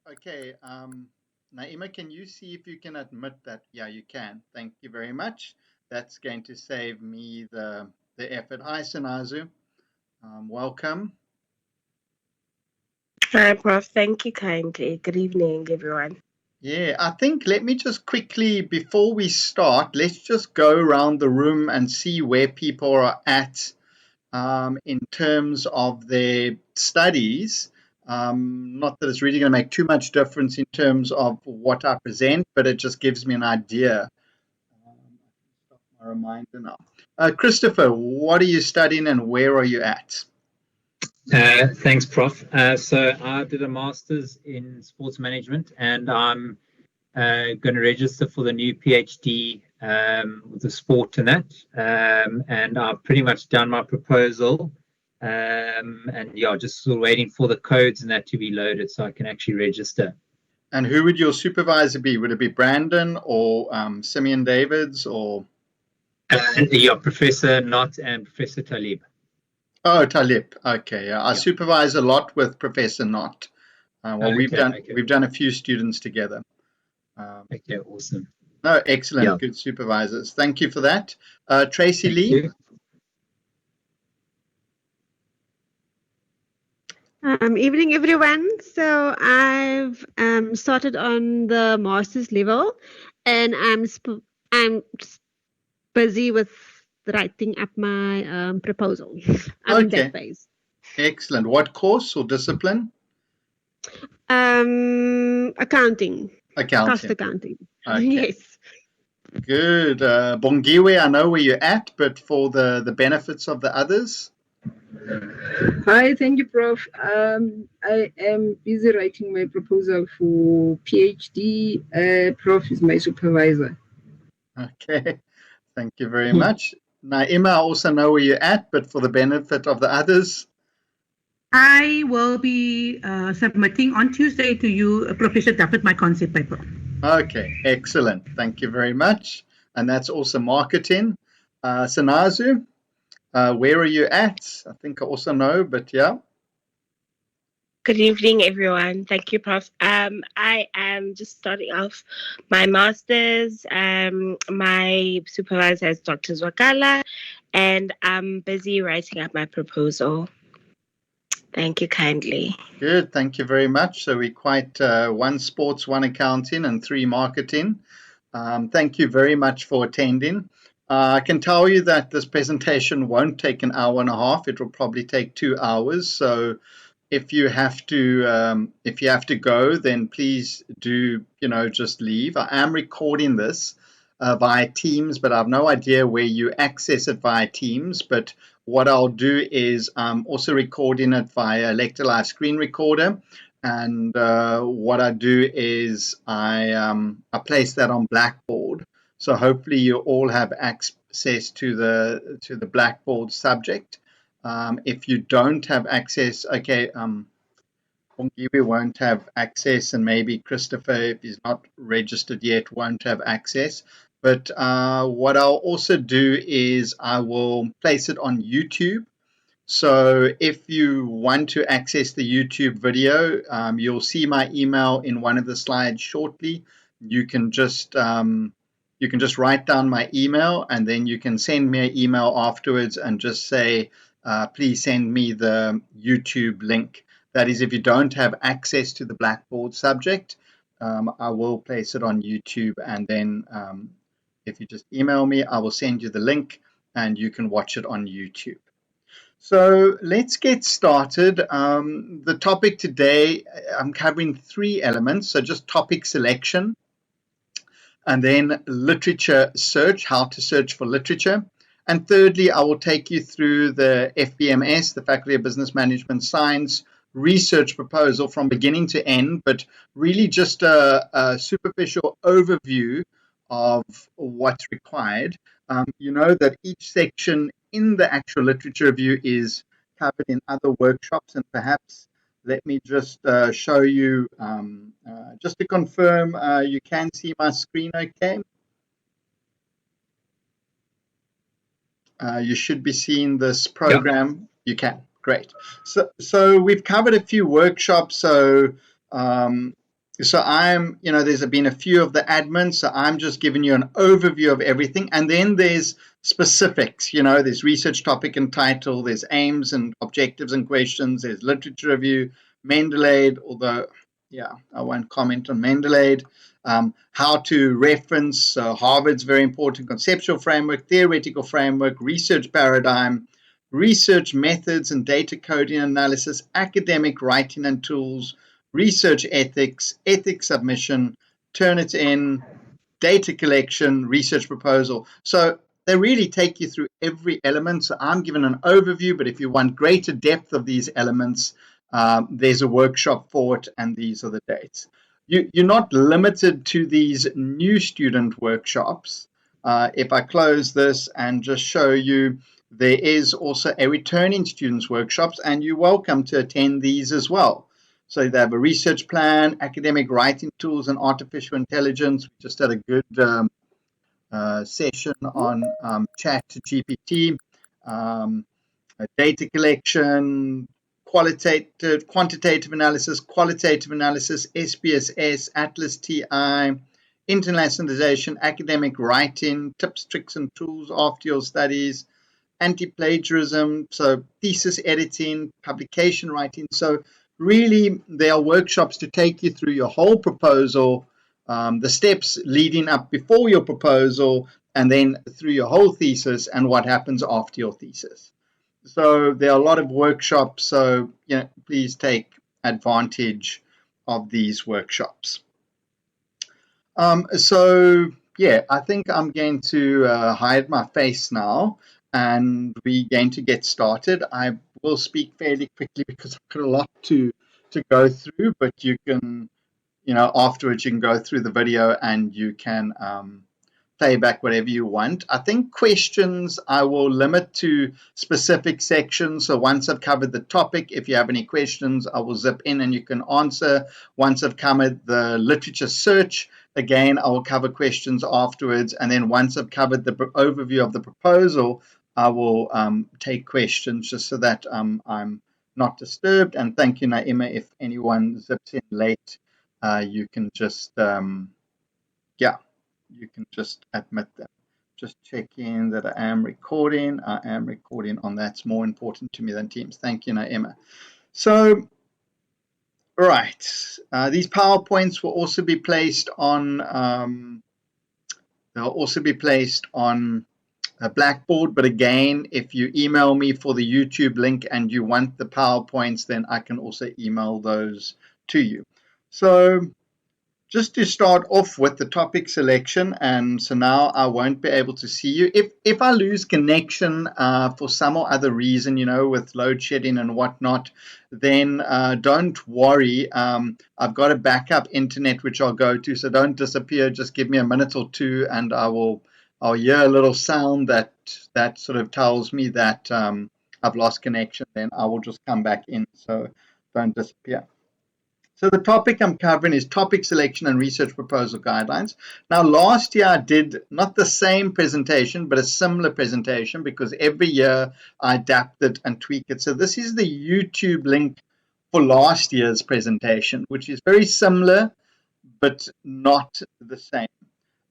Okay, Naima, can you see if you can admit that? Yeah, you can. Thank you very much. That's going to save me the effort. Hi, Sanazu. Welcome. Hi, Prof. Thank you kindly. Good evening, everyone. Yeah, I think let me just quickly, before we start, let's just go around the room and see where people are at in terms of their studies. Not that it's really going to make too much difference in terms of what I present, but it just gives me an idea. Stop my reminder now. Christopher, what are you studying and where are you at? Thanks, Prof. So I did a master's in sports management, and I'm going to register for the new PhD with the sport and that. And I've pretty much done my proposal, and yeah, just still waiting for the codes and that to be loaded so I can actually register. And who would your supervisor be? Would it be Brandon or Simeon Davids or? Yeah, Professor Knott and Professor Talib. Oh, Talib. Okay, yeah. I supervise a lot with Professor Knott. We've done a few students together. Okay, awesome. No, excellent. Good supervisors. Thank you for that. Tracy Lee. Evening, everyone. So I've started on the master's level, and I'm busy with writing up my proposal. I'm in that phase. Excellent. What course or discipline? Accounting. Cost accounting. Okay. Yes. Good. Bongiwe, I know where you're at, but for the benefits of the others. Hi, thank you, Prof. I am busy writing my proposal for PhD. Prof is my supervisor. Okay, thank you very much. Naima, I also know where you're at, but for the benefit of the others. I will be submitting on Tuesday to you, Professor Duffett, my concept paper. Okay, excellent. Thank you very much. And that's also marketing. Sanazu, where are you at? I think I also know, but yeah. Good evening, everyone. Thank you, Prof. I am just starting off my master's. My supervisor is Dr. Zwakala, and I'm busy writing up my proposal. Thank you kindly. Good. Thank you very much. So we're quite one sports, one accounting, and three marketing. Thank you very much for attending. I can tell you that this presentation won't take an hour and a half. It will probably take 2 hours. So if you have to go, then please do, just leave. I am recording this via Teams, but I have no idea where you access it via Teams. But what I'll do is I'm also recording it via Lecture Live Screen Recorder. And what I do is I place that on Blackboard. So hopefully you all have access to the Blackboard subject. If you don't have access, okay, Bongiwe won't have access, and maybe Christopher, if he's not registered yet, won't have access. But what I'll also do is I will place it on YouTube. So if you want to access the YouTube video, you'll see my email in one of the slides shortly. You can just write down my email, and then you can send me an email afterwards and just say, please send me the YouTube link. That is, if you don't have access to the Blackboard subject, I will place it on YouTube, and then if you just email me, I will send you the link and you can watch it on YouTube. So let's get started. The topic today, I'm covering 3 elements. So just topic selection, and then literature search, how to search for literature. And thirdly, I will take you through the FBMS, the Faculty of Business Management Science research proposal from beginning to end, but really just a superficial overview of what's required. You know that each section in the actual literature review is covered in other workshops, and perhaps let me just show you, just to confirm, you can see my screen okay? You should be seeing this program. Yep. You can. Great. So we've covered a few workshops. So So I'm, there's been a few of the admins, so I'm just giving you an overview of everything. And then there's specifics, there's research topic and title, there's aims and objectives and questions, there's literature review, Mendeley, although, yeah, I won't comment on Mendeley. How to reference, so Harvard's very important, conceptual framework, theoretical framework, research paradigm, research methods and data coding analysis, academic writing and tools, research ethics, ethics submission, Turnitin, data collection, research proposal. So they really take you through every element. So I'm given an overview, but if you want greater depth of these elements, there's a workshop for it, and these are the dates. You're not limited to these new student workshops. If I close this and just show you, there is also a returning students workshops, and you're welcome to attend these as well. So they have a research plan, academic writing tools, and artificial intelligence. We just had a good session on chat GPT, data collection, quantitative analysis, qualitative analysis, SPSS, Atlas TI, internationalization, academic writing, tips, tricks, and tools after your studies, anti-plagiarism, so thesis editing, publication writing. So really, there are workshops to take you through your whole proposal, the steps leading up before your proposal, and then through your whole thesis and what happens after your thesis. So there are a lot of workshops, so please take advantage of these workshops. So yeah, I think I'm going to hide my face now, and we're going to get started. I will speak fairly quickly because I've got a lot to go through, but you can, afterwards you can go through the video and you can play back whatever you want. I think questions I will limit to specific sections. So once I've covered the topic, if you have any questions, I will zip in and you can answer. Once I've covered the literature search, again, I will cover questions afterwards. And then once I've covered the overview of the proposal, I will take questions just so that I'm not disturbed. And thank you, Naima. If anyone zips in late, you can just, you can just admit them. Just check in that I am recording. I am recording on that's more important to me than Teams. Thank you, Naima. So, right, these PowerPoints will also be placed on. They'll also be placed on a Blackboard. But again, if you email me for the YouTube link and you want the PowerPoints, then I can also email those to you. So just to start off with the topic selection, and so now I won't be able to see you. If I lose connection for some or other reason, with load shedding and whatnot, then don't worry. I've got a backup internet which I'll go to, so don't disappear. Just give me a minute or two, and I'll hear a little sound that sort of tells me that I've lost connection. Then I will just come back in. So don't disappear. So the topic I'm covering is topic selection and research proposal guidelines. Now, last year I did not the same presentation, but a similar presentation because every year I adapt it and tweak it. So this is the YouTube link for last year's presentation, which is very similar, but not the same.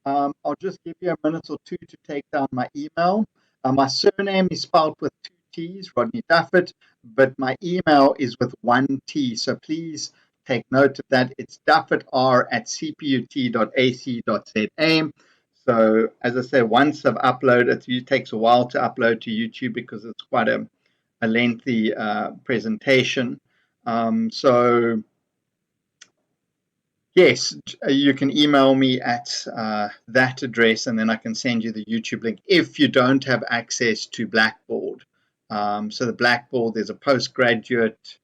I'll just give you a minute or two to take down my email. My surname is spelled with 2 T's, Rodney Duffett, but my email is with 1 T. So please take note of that. It's duffett@cput.ac.za. So as I say, once I've uploaded, it takes a while to upload to YouTube because it's quite a lengthy presentation. So yes, you can email me at that address, and then I can send you the YouTube link if you don't have access to Blackboard. So the Blackboard, there's a postgraduate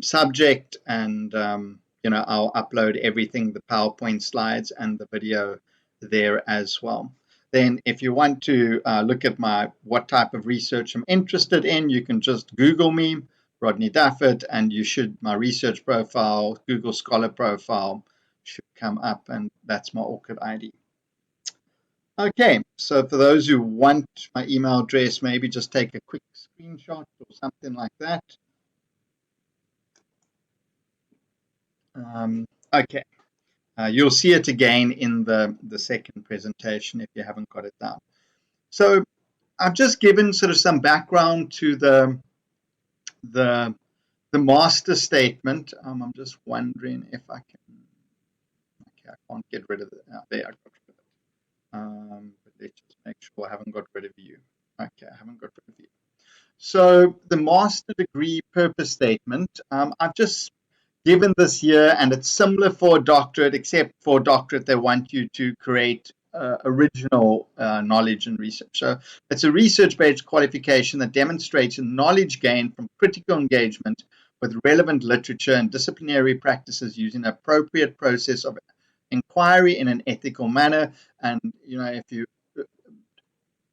subject, and I'll upload everything, the PowerPoint slides and the video there as well. Then if you want to look at what type of research I'm interested in, you can just Google me, Rodney Duffett, and my research profile, Google Scholar profile should come up, and that's my ORCID ID. Okay, so for those who want my email address, maybe just take a quick screenshot or something like that. Okay, You'll see it again in the second presentation if you haven't got it down. So I've just given sort of some background to the master statement. I'm just wondering if I can. Okay, I can't get rid of it. There, I got rid of it. But let's just make sure I haven't got rid of you. Okay, I haven't got rid of you. So the master degree purpose statement, I've just given this here, and it's similar for a doctorate, except for doctorate they want you to create original knowledge and research. So it's a research-based qualification that demonstrates knowledge gained from critical engagement with relevant literature and disciplinary practices using an appropriate process of inquiry in an ethical manner. And if you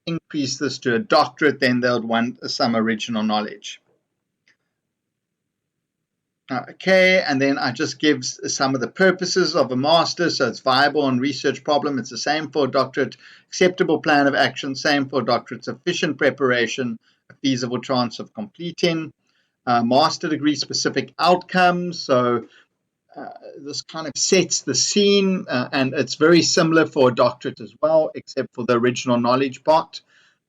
increase this to a doctorate, then they'll want some original knowledge. Okay, and then I just give some of the purposes of a master. So it's viable on research problem. It's the same for a doctorate. Acceptable plan of action. Same for a doctorate. Sufficient preparation. A feasible chance of completing. Master degree specific outcomes. So this kind of sets the scene, and it's very similar for a doctorate as well, except for the original knowledge part.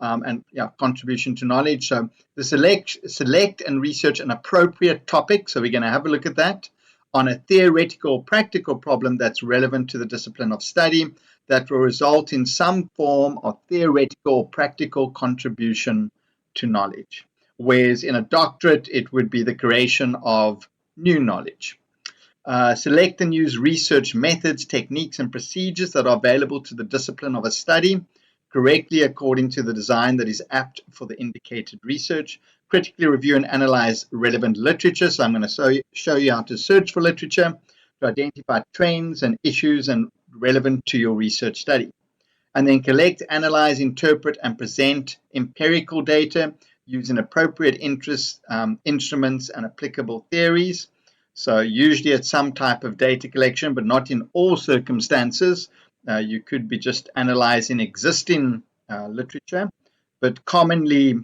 And contribution to knowledge. So the select and research an appropriate topic. So we're going to have a look at that on a theoretical practical problem that's relevant to the discipline of study that will result in some form of theoretical practical contribution to knowledge. Whereas in a doctorate, it would be the creation of new knowledge. Select and use research methods, techniques, and procedures that are available to the discipline of a study correctly according to the design that is apt for the indicated research. Critically review and analyze relevant literature. So I'm going to show you how to search for literature to identify trends and issues and relevant to your research study. And then collect, analyze, interpret, and present empirical data using appropriate instruments and applicable theories. So usually it's some type of data collection, but not in all circumstances. You could be just analyzing existing literature, but commonly,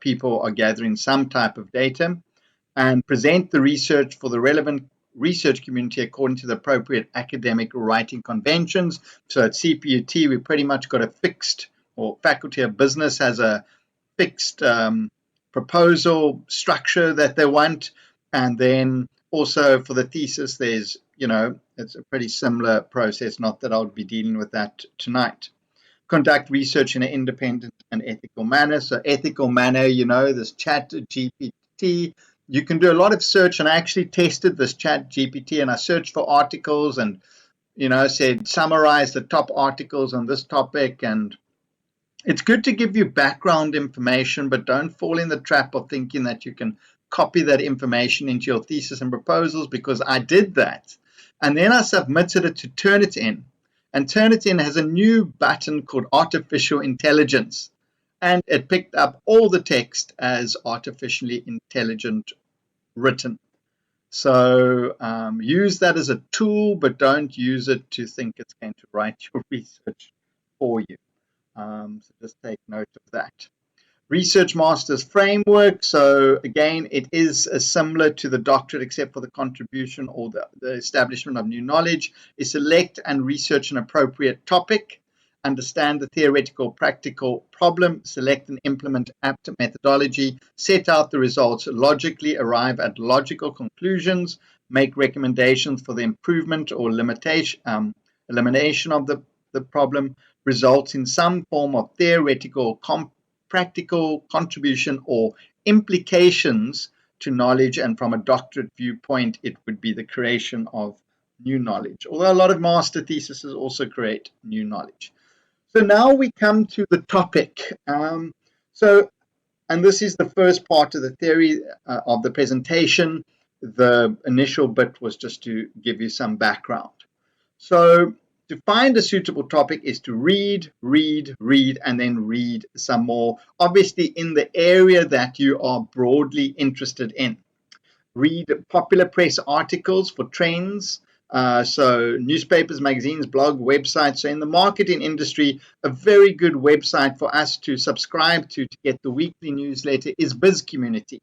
people are gathering some type of data and present the research for the relevant research community according to the appropriate academic writing conventions. So at CPUT, we pretty much got a fixed, or Faculty of Business has a fixed proposal structure that they want. And then also for the thesis, there's, it's a pretty similar process, not that I would be dealing with that tonight. Conduct research in an independent and ethical manner. So ethical manner, this chat GPT, you can do a lot of search, and I actually tested this chat GPT and I searched for articles and, said summarize the top articles on this topic. And it's good to give you background information, but don't fall in the trap of thinking that you can copy that information into your thesis and proposals, because I did that. And then I submitted it to Turnitin. And Turnitin has a new button called Artificial Intelligence. And it picked up all the text as artificially intelligent written. So use that as a tool, but don't use it to think it's going to write your research for you. So just take note of that. Research Masters Framework. So again, it is similar to the doctorate, except for the contribution or the establishment of new knowledge. Is select and research an appropriate topic. Understand the theoretical practical problem. Select and implement apt methodology. Set out the results logically. Arrive at logical conclusions. Make recommendations for the improvement or elimination of the problem. Results in some form of theoretical practical contribution or implications to knowledge, and from a doctorate viewpoint, it would be the creation of new knowledge. Although a lot of master theses also create new knowledge. So now we come to the topic. And this is the first part of the theory of the presentation. The initial bit was just to give you some background. So to find a suitable topic is to read, and then read some more, obviously in the area that you are broadly interested in. Read popular press articles for trends, so newspapers, magazines, blog, websites. So in the marketing industry, a very good website for us to subscribe to get the weekly newsletter is Biz Community.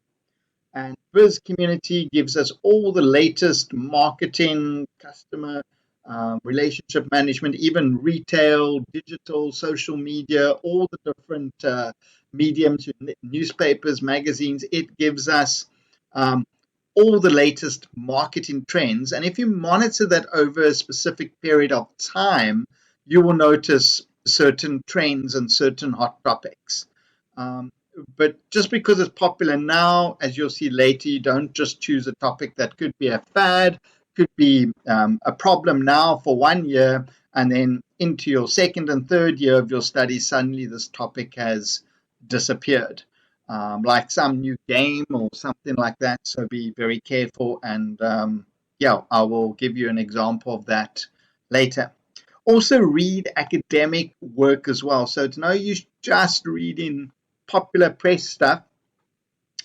And Biz Community gives us all the latest marketing, customer relationship management, even retail, digital, social media, all the different mediums, newspapers, magazines. It gives us all the latest marketing trends. And if you monitor that over a specific period of time, you will notice certain trends and certain hot topics. But just because it's popular now, as you'll see later, you don't just choose a topic that could be a fad, could be a problem now for 1 year, and then into your second and third year of your study, suddenly this topic has disappeared, like some new game or something like that. So be very careful. And yeah, I will give you an example of that later. Also read academic work as well. So it's no use just reading popular press stuff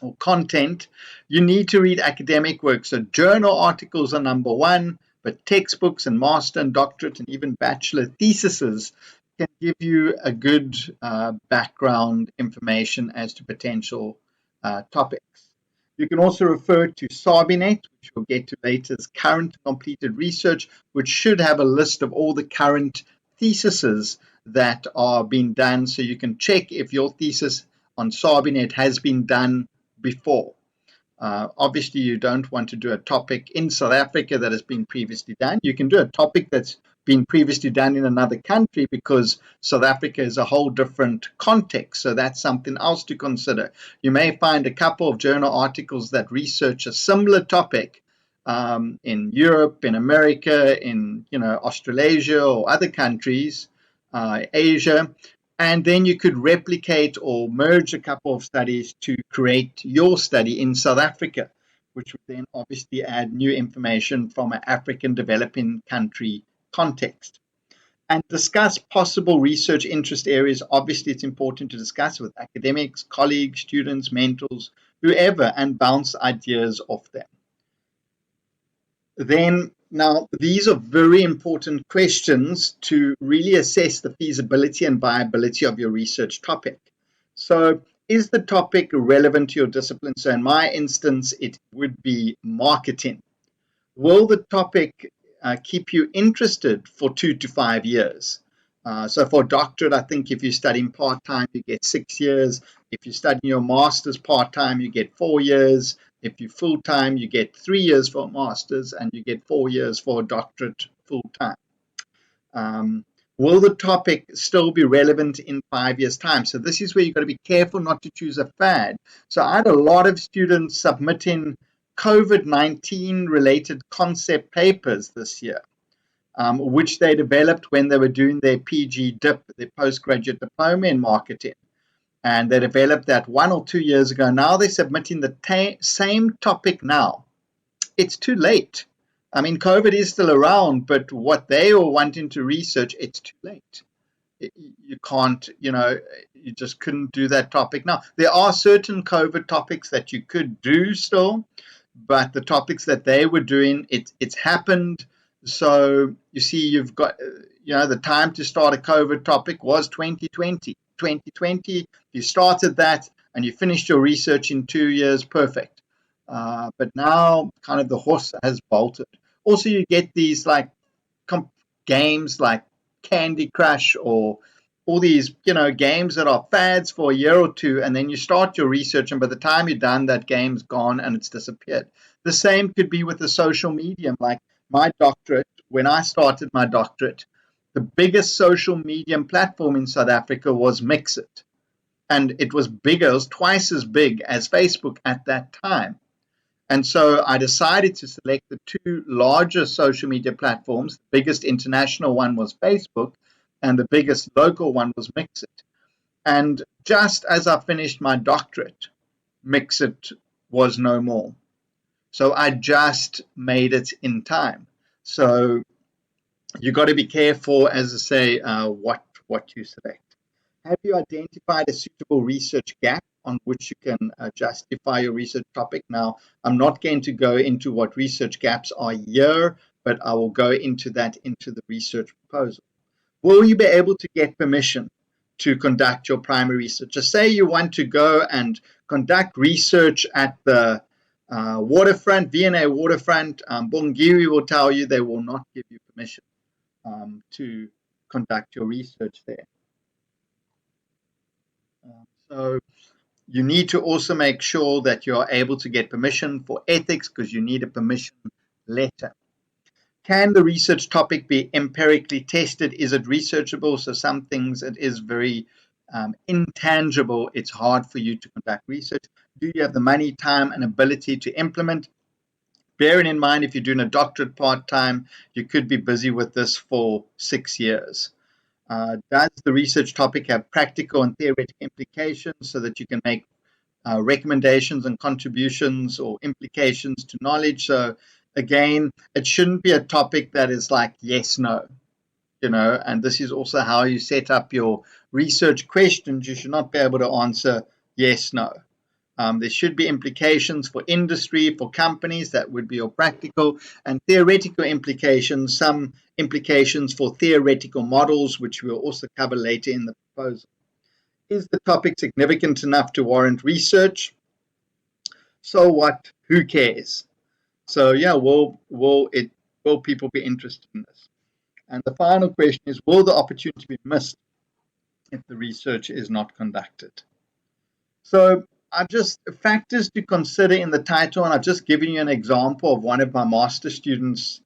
or content. You need to read academic work. So journal articles are number one, but textbooks and master and doctorate and even bachelor theses can give you a good background information as to potential topics. You can also refer to SARBINet, which we'll get to later, as current completed research, which should have a list of all the current theses that are being done, so you can check if your thesis on SARBINet has been done before. Obviously, you don't want to do a topic in South Africa that has been previously done. You can do a topic that's been previously done in another country because South Africa is a whole different context. So that's something else to consider. You may find a couple of journal articles that research a similar topic in Europe, in America, in Australasia or other countries, Asia. And then you could replicate or merge a couple of studies to create your study in South Africa, which would then obviously add new information from an African developing country context. And discuss possible research interest areas. Obviously, it's important to discuss with academics, colleagues, students, mentors, whoever, and bounce ideas off them. Then, now, these are very important questions to really assess the feasibility and viability of your research topic. So, is the topic relevant to your discipline? So, in my instance, it would be marketing. Will the topic keep you interested for 2 to 5 years? So for doctorate, I think if you're studying part-time, you get 6 years. If you're studying your master's part-time, you get 4 years. If you're full-time, you get 3 years for a master's, and you get 4 years for a doctorate full-time. Will the topic still be relevant in 5 years' time? So this is where you've got to be careful not to choose a fad. So I had a lot of students submitting COVID-19 related concept papers this year, which they developed when they were doing their PG DIP, their postgraduate diploma in marketing. And they developed that 1 or 2 years ago. Now they're submitting the same topic now. It's too late. I mean, COVID is still around, but what they are wanting to research, it's too late. You can't, you just couldn't do that topic now. There are certain COVID topics that you could do still, but the topics that they were doing, it's happened. So you see, you've got, the time to start a COVID topic was 2020. 2020, you started that and you finished your research in 2 years, perfect. But now kind of the horse has bolted. Also, you get these like games like Candy Crush or all these, games that are fads for a year or two, and then you start your research, and by the time you're done, that game's gone and it's disappeared. The same could be with the social medium. Like my doctorate, when I started my doctorate, the biggest social medium platform in South Africa was Mixit. And it was bigger, it was twice as big as Facebook at that time. And so I decided to select the two largest social media platforms. The biggest international one was Facebook, and the biggest local one was Mixit. And just as I finished my doctorate, Mixit was no more. So I just made it in time. So you got to be careful, as I say, what you select. Have you identified a suitable research gap on which you can justify your research topic? Now, I'm not going to go into what research gaps are here, but I will go into that into the research proposal. Will you be able to get permission to conduct your primary research? Just say you want to go and conduct research at the Waterfront, V&A Waterfront, Bongiri will tell you they will not give you permission to conduct your research there. So you need to also make sure that you are able to get permission for ethics, because you need a permission letter. Can the research topic be empirically tested? Is it researchable? So some things it is very intangible. It's hard for you to conduct research. Do you have the money, time, and ability to implement? Bearing in mind, if you're doing a doctorate part-time, you could be busy with this for 6 years. Does the research topic have practical and theoretical implications so that you can make recommendations and contributions or implications to knowledge? So again, it shouldn't be a topic that is like yes, no, and this is also how you set up your research questions. You should not be able to answer yes, no. There should be implications for industry, for companies, that would be your practical, and theoretical implications, some implications for theoretical models, which we'll also cover later in the proposal. Is the topic significant enough to warrant research? So what? Who cares? So yeah, will people be interested in this? And the final question is, will the opportunity be missed if the research is not conducted? So I've just factors to consider in the title, and I've just given you an example of one of my master students'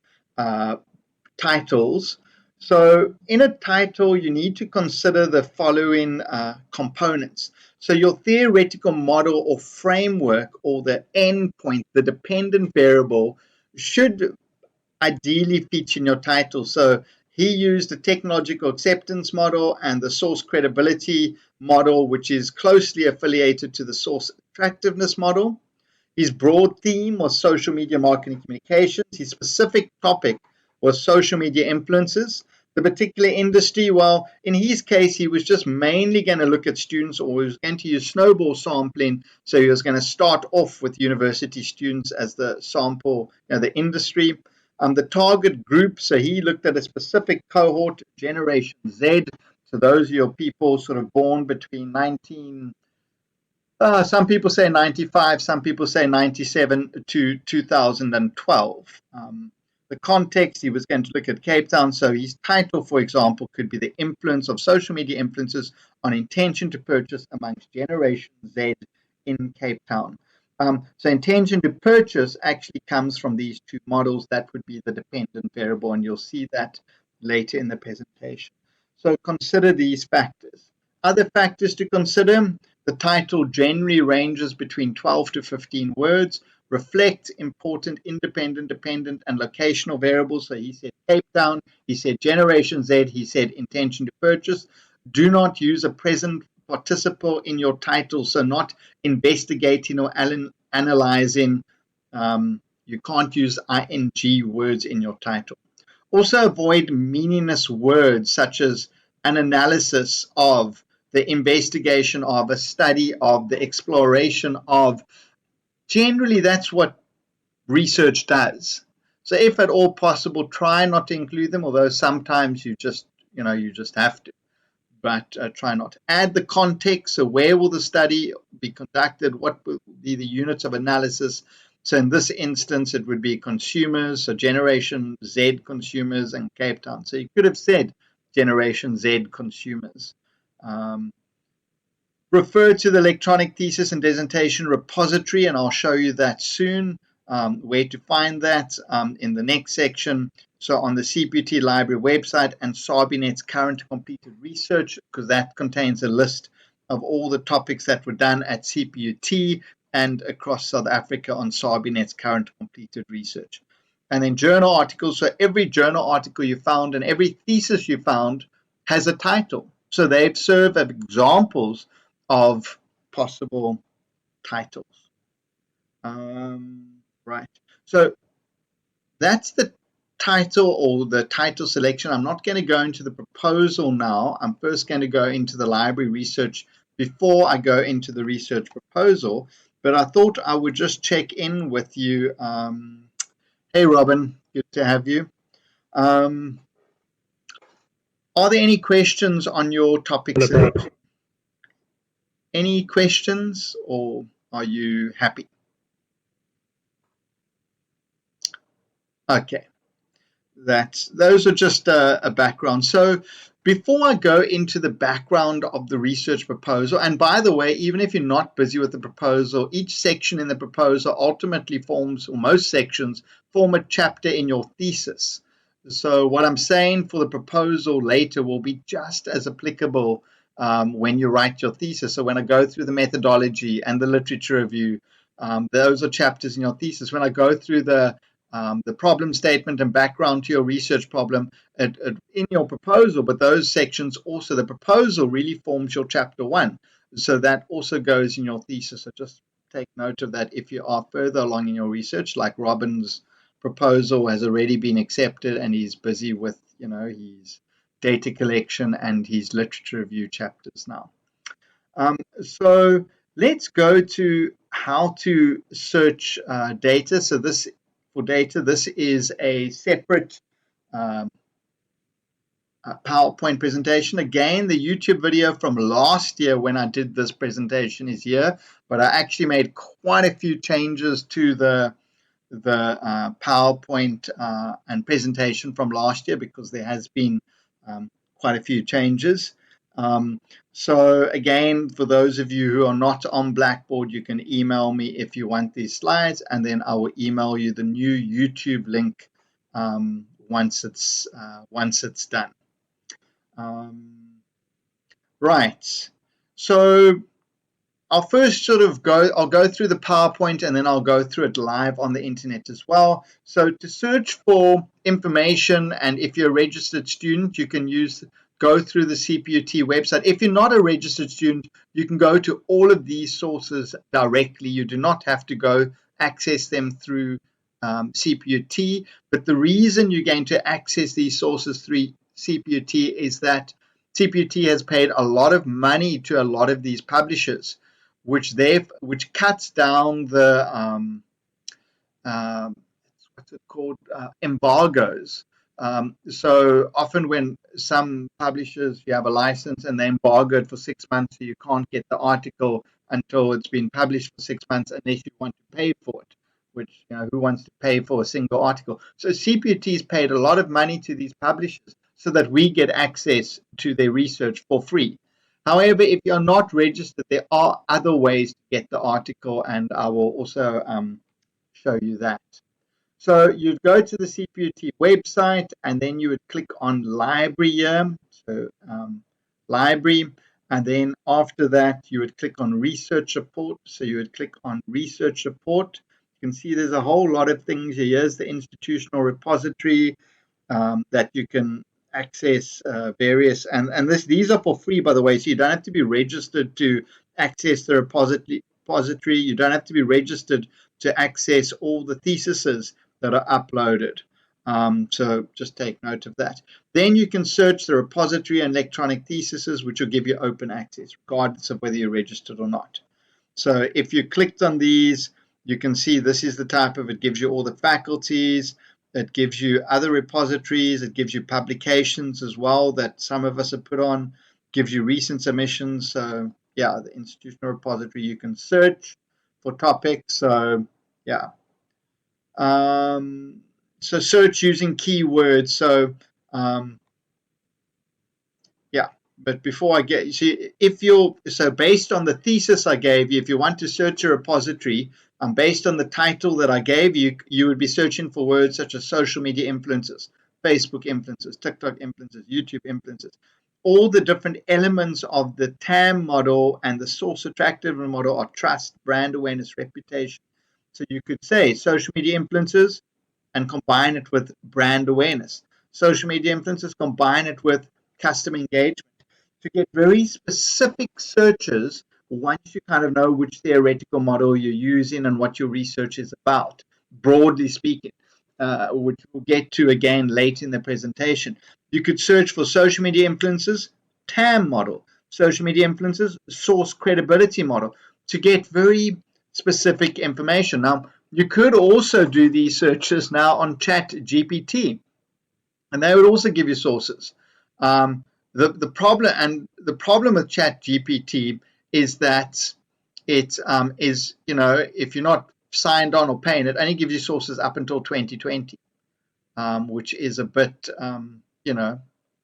titles. So in a title, you need to consider the following components. So your theoretical model or framework, or the endpoint, the dependent variable, should ideally feature in your title. So he used the technological acceptance model and the source credibility model, which is closely affiliated to the source attractiveness model. His broad theme was social media marketing communications. His specific topic was social media influences. The particular industry, well, in his case, he was just mainly going to look at students, or he was going to use snowball sampling. So he was going to start off with university students as the sample, the industry. The target group, so he looked at a specific cohort, Generation Z. So those are your people sort of born between some people say 95, some people say 97 to 2012. The context, he was going to look at Cape Town. So his title, for example, could be the influence of social media influencers on intention to purchase amongst Generation Z in Cape Town. So intention to purchase actually comes from these two models. That would be the dependent variable, and you'll see that later in the presentation. So consider these factors. Other factors to consider: the title generally ranges between 12 to 15 words, reflect important independent, dependent, and locational variables. So he said Cape Town, he said Generation Z, he said intention to purchase. Do not use a present participle in your title, so not investigating or analyzing. You can't use ing words in your title. Also avoid meaningless words such as an analysis of, the investigation of, a study of, the exploration of. Generally, that's what research does. So if at all possible, try not to include them, although sometimes you just have to. But try not to. Add the context. So where will the study be conducted? What will be the units of analysis? So in this instance, it would be consumers, so Generation Z consumers and Cape Town. So you could have said Generation Z consumers. Refer to the electronic thesis and dissertation repository, and I'll show you that soon, where to find that in the next section. So on the CPT library website and SARBinet's current completed research, because that contains a list of all the topics that were done at CPUT and across South Africa on SARBinet's current completed research. And then journal articles. So every journal article you found and every thesis you found has a title. So they serve as examples of possible titles. Right. So that's the title, or the title selection. I'm not going to go into the proposal now. I'm first going to go into the library research before I go into the research proposal. But I thought I would just check in with you. Hey, Robin, good to have you. Are there any questions on your topic selection? Any questions, or are you happy? Okay. Those are just a background. So before I go into the background of the research proposal, and by the way, even if you're not busy with the proposal, each section in the proposal ultimately forms, or most sections form a chapter in your thesis. So what I'm saying for the proposal later will be just as applicable when you write your thesis. So when I go through the methodology and the literature review, those are chapters in your thesis. When I go through the problem statement and background to your research problem in your proposal, but those sections also, the proposal really forms your chapter 1. So that also goes in your thesis. So just take note of that if you are further along in your research, like Robin's proposal has already been accepted and he's busy with, his data collection and his literature review chapters now. So let's go to how to search data. So for data, this is a separate PowerPoint presentation. Again, the YouTube video from last year when I did this presentation is here, but I actually made quite a few changes to the PowerPoint and presentation from last year because there has been quite a few changes. So again, for those of you who are not on Blackboard, you can email me if you want these slides, and then I will email you the new YouTube link once it's done. Right. So I'll first I'll go through the PowerPoint and then I'll go through it live on the internet as well. So to search for information, and if you're a registered student, you can go through the CPUT website. If you're not a registered student, you can go to all of these sources directly. You do not have to go access them through CPUT, but the reason you're going to access these sources through CPUT is that CPUT has paid a lot of money to a lot of these publishers, which cuts down the what's it called, embargoes. So often when some publishers, you have a license and they embargo it for 6 months, so you can't get the article until it's been published for 6 months unless you want to pay for it, which, who wants to pay for a single article? So CPUT's paid a lot of money to these publishers so that we get access to their research for free. However, if you're not registered, there are other ways to get the article, and I will also show you that. So you'd go to the CPUT website, and then you would click on library here. So library, and then after that, you would click on research report. So you would click on research report. You can see there's a whole lot of things here. Here's the institutional repository that you can access various, and these are for free, by the way, so you don't have to be registered to access the repository. You don't have to be registered to access all the theses that are uploaded. So just take note of that. Then you can search the repository and electronic theses, which will give you open access, regardless of whether you're registered or not. So if you clicked on these, you can see this is the type of, it gives you all the faculties, it gives you other repositories, it gives you publications as well that some of us have put on, gives you recent submissions. So yeah, the institutional repository, you can search for topics. So yeah. So search using keywords. So yeah, but before I get, so based on the thesis I gave you, if you want to search a repository, based on the title that I gave you, you would be searching for words such as social media influencers, Facebook influencers, TikTok influencers, YouTube influencers. All the different elements of the TAM model and the source attractiveness model are trust, brand awareness, reputation. So you could say social media influencers and combine it with brand awareness. Social media influencers, combine it with customer engagement to get very specific searches once you kind of know which theoretical model you're using and what your research is about, broadly speaking, which we'll get to again late in the presentation. You could search for social media influencers, TAM model, social media influencers, source credibility model, to get very specific information. Now, you could also do these searches now on Chat GPT, and they would also give you sources. The problem with Chat GPT is that it is, if you're not signed on or paying, it only gives you sources up until 2020. which is a bit, I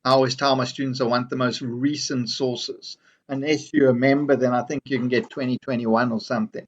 always tell my students I want the most recent sources. Unless you're a member, then I think you can get 2021 or something.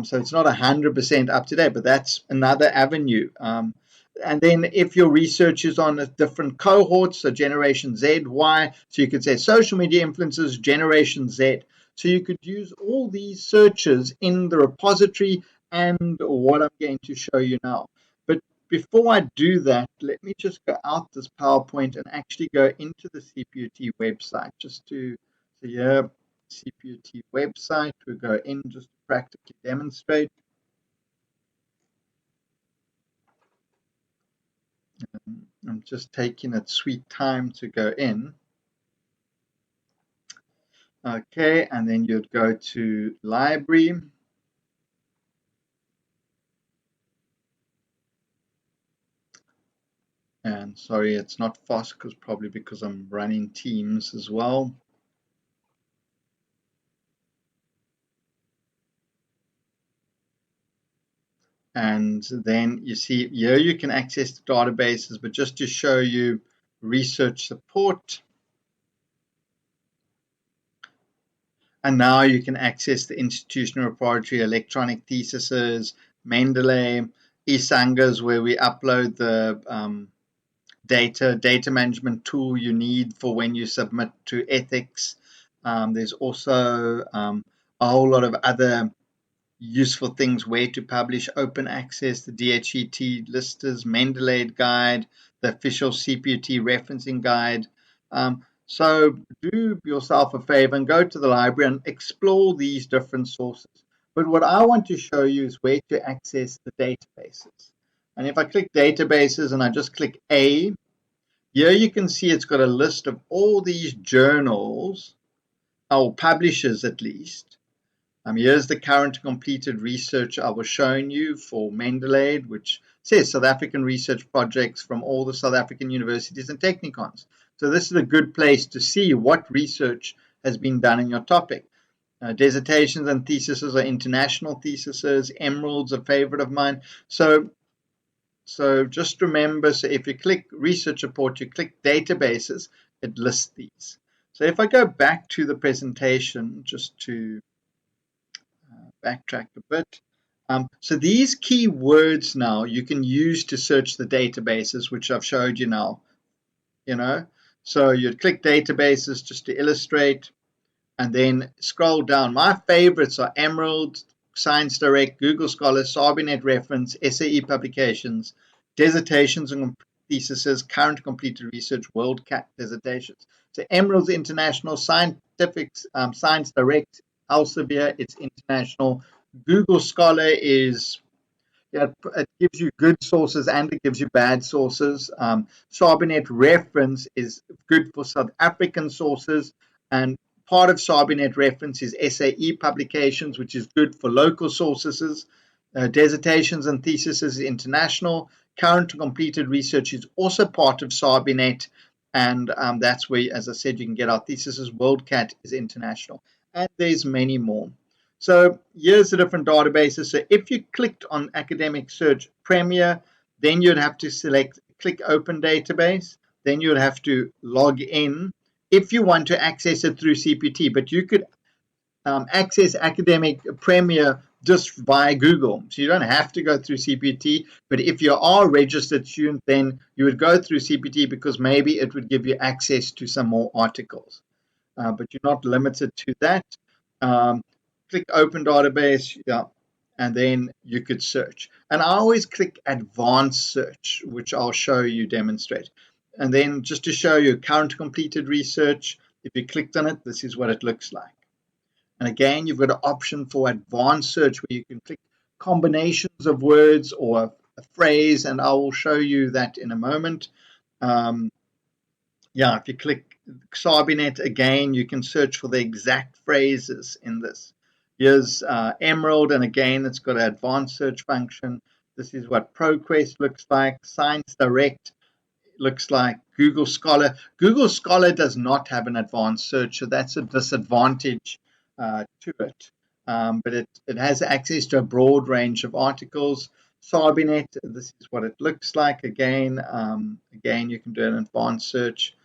So it's not 100% up to date, but that's another avenue. And then if your research is on a different cohorts, so Generation Z, Y, so you could say social media influencers, Generation Z. So you could use all these searches in the repository and what I'm going to show you now. But before I do that, let me just go out this PowerPoint and actually go into the CPUT website just to, so here, CPUT website, we go in just to practically demonstrate. I'm just taking its sweet time to go in. Okay, and then you'd go to library. And sorry, it's not fast because probably because I'm running Teams as well. And then you see here you can access the databases, but just to show you research support. And now you can access the institutional repository, electronic theses, Mendeley, eSangas, where we upload the data management tool you need for when you submit to ethics. There's also a whole lot of other useful things, where to publish, open access, the DHET listers, Mendeley guide, the official CPUT referencing guide. So do yourself a favor and go to the library and explore these different sources. But what I want to show you is where to access the databases. And if I click databases and I just click A, here you can see it's got a list of all these journals, or publishers at least. Here's the current completed research I was showing you for Mendeley, which says South African research projects from all the South African universities and technikons. So this is a good place to see what research has been done in your topic. Dissertations and theses are international theses. Emerald's a favorite of mine. So just remember, so if you click research report, you click databases, it lists these. So if I go back to the presentation, just to backtrack a bit. So these keywords now you can use to search the databases, which I've showed you now. So you'd click databases just to illustrate, and then scroll down. My favorites are Emerald, Science Direct, Google Scholar, SARBInet Reference, SAE Publications, Dissertations and Theses, Current Completed Research, WorldCat Dissertations. So Emerald's international, Scientific, Science Direct, Elsevier, it's international. Google Scholar is, it gives you good sources and it gives you bad sources. SARBInet Reference is good for South African sources, and part of SARBInet Reference is SAE Publications, which is good for local sources. Dissertations and Theses is international. Current completed research is also part of SARBInet, and that's where, as I said, you can get our theses. WorldCat is international, and there's many more. So here's the different databases. So if you clicked on Academic Search Premier, then you'd have to click Open Database. Then you'd have to log in if you want to access it through CPT. But you could access Academic Premier just via Google. So you don't have to go through CPT. But if you are a registered student, then you would go through CPT because maybe it would give you access to some more articles. But you're not limited to that. Click Open Database, yeah, and then you could search. And I always click Advanced Search, which I'll show you demonstrate. And then just to show you current completed research, if you clicked on it, this is what it looks like. And again, you've got an option for Advanced Search where you can click combinations of words or a phrase, and I will show you that in a moment. Yeah, if you click SARBInet again, you can search for the exact phrases in this. Here's Emerald, and again, it's got an advanced search function. This is what ProQuest looks like. Science Direct looks like. Google Scholar. Google Scholar does not have an advanced search, so that's a disadvantage to it. But it has access to a broad range of articles. Sarbinet, this is what it looks like. Again, you can do an advanced search.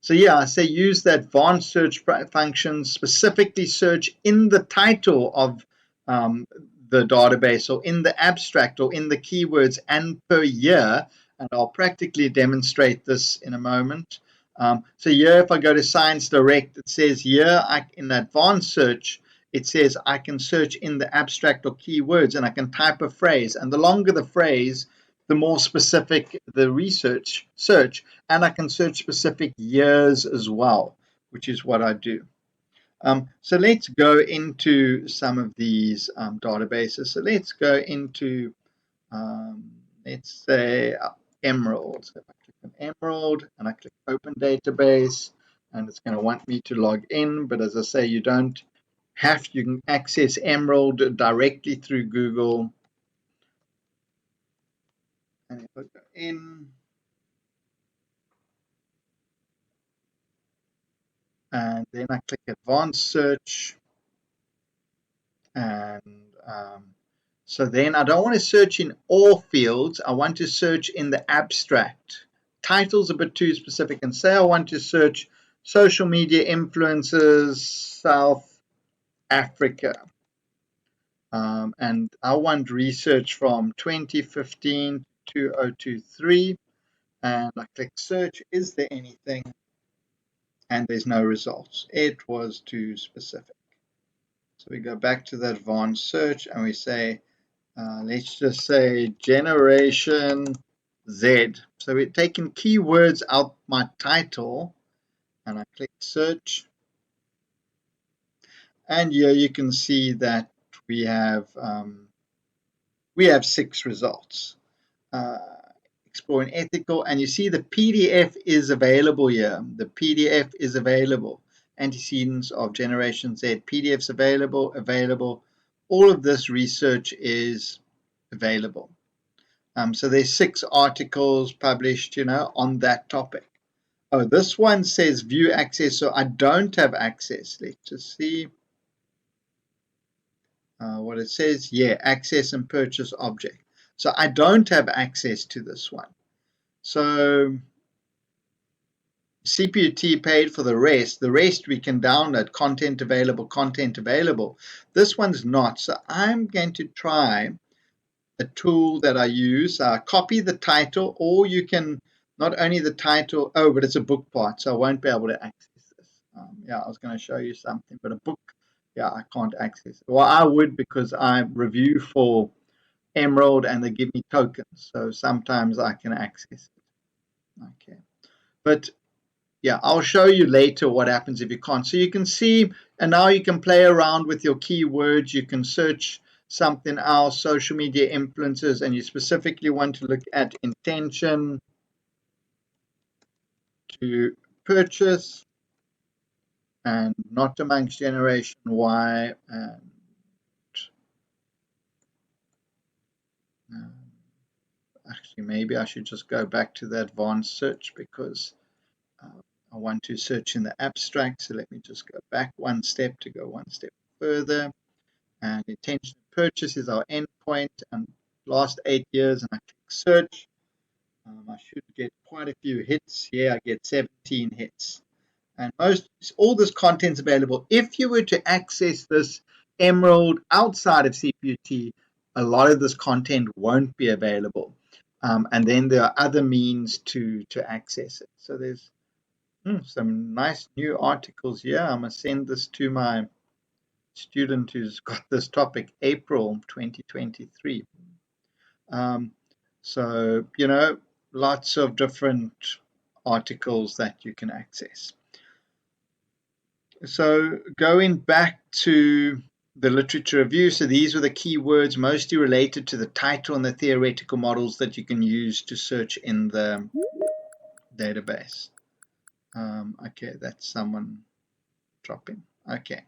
So yeah, I say use the advanced search function, specifically search in the title of the database or in the abstract or in the keywords and per year. And I'll practically demonstrate this in a moment. So here, if I go to Science Direct, it says here in advanced search, it says I can search in the abstract or keywords and I can type a phrase. And the longer the phrase, the more specific the research search, and I can search specific years as well, which is what I do. So let's go into some of these databases. So let's go into, let's say, Emerald. So if I click on Emerald and I click Open Database, and it's going to want me to log in, but as I say, you don't have, you can access Emerald directly through Google. And if I go in, and then I click Advanced Search, and so then I don't want to search in all fields. I want to search in the abstract. Title's a bit too specific, and say I want to search social media influencers South Africa, and I want research from 2015 to 2023, and I click search. Is there anything? And there's no results. It was too specific. So we go back to the advanced search and we say, let's just say Generation Z. So we're taking keywords out my title and I click search. And here you can see that we have 6 results. Exploring ethical, and you see the PDF is available here. The PDF is available. Antecedents of Generation Z, PDFs available. All of this research is available. So there's 6 articles published, on that topic. Oh, this one says view access, so I don't have access. Let's just see what it says. Yeah, access and purchase object. So I don't have access to this one. So CPUT paid for the rest. The rest we can download, content available. This one's not. So I'm going to try a tool that I use. Copy the title, or you can not only the title. Oh, but it's a book part, so I won't be able to access this. Yeah, I was going to show you something, but a book, yeah, I can't access it. Well, I would, because I review for Emerald and they give me tokens, so sometimes I can access it. Okay, but yeah, I'll show you later what happens if you can't. So you can see, and now you can play around with your keywords. You can search something else, social media influencers, and you specifically want to look at intention to purchase and not amongst Generation Y. And actually, maybe I should just go back to the advanced search, because I want to search in the abstract. So let me just go back one step to go one step further. And intention to purchase is our endpoint, and last 8 years, and I click search. I should get quite a few hits here. I get 17 hits, and all this content's available. If you were to access this Emerald outside of CPUT, a lot of this content won't be available, and then there are other means to access it. So there's some nice new articles here. I'm gonna send this to my student who's got this topic, April 2023. So, lots of different articles that you can access. So going back to the literature review, so these were the keywords mostly related to the title and the theoretical models that you can use to search in the database. Okay, that's someone dropping. Okay.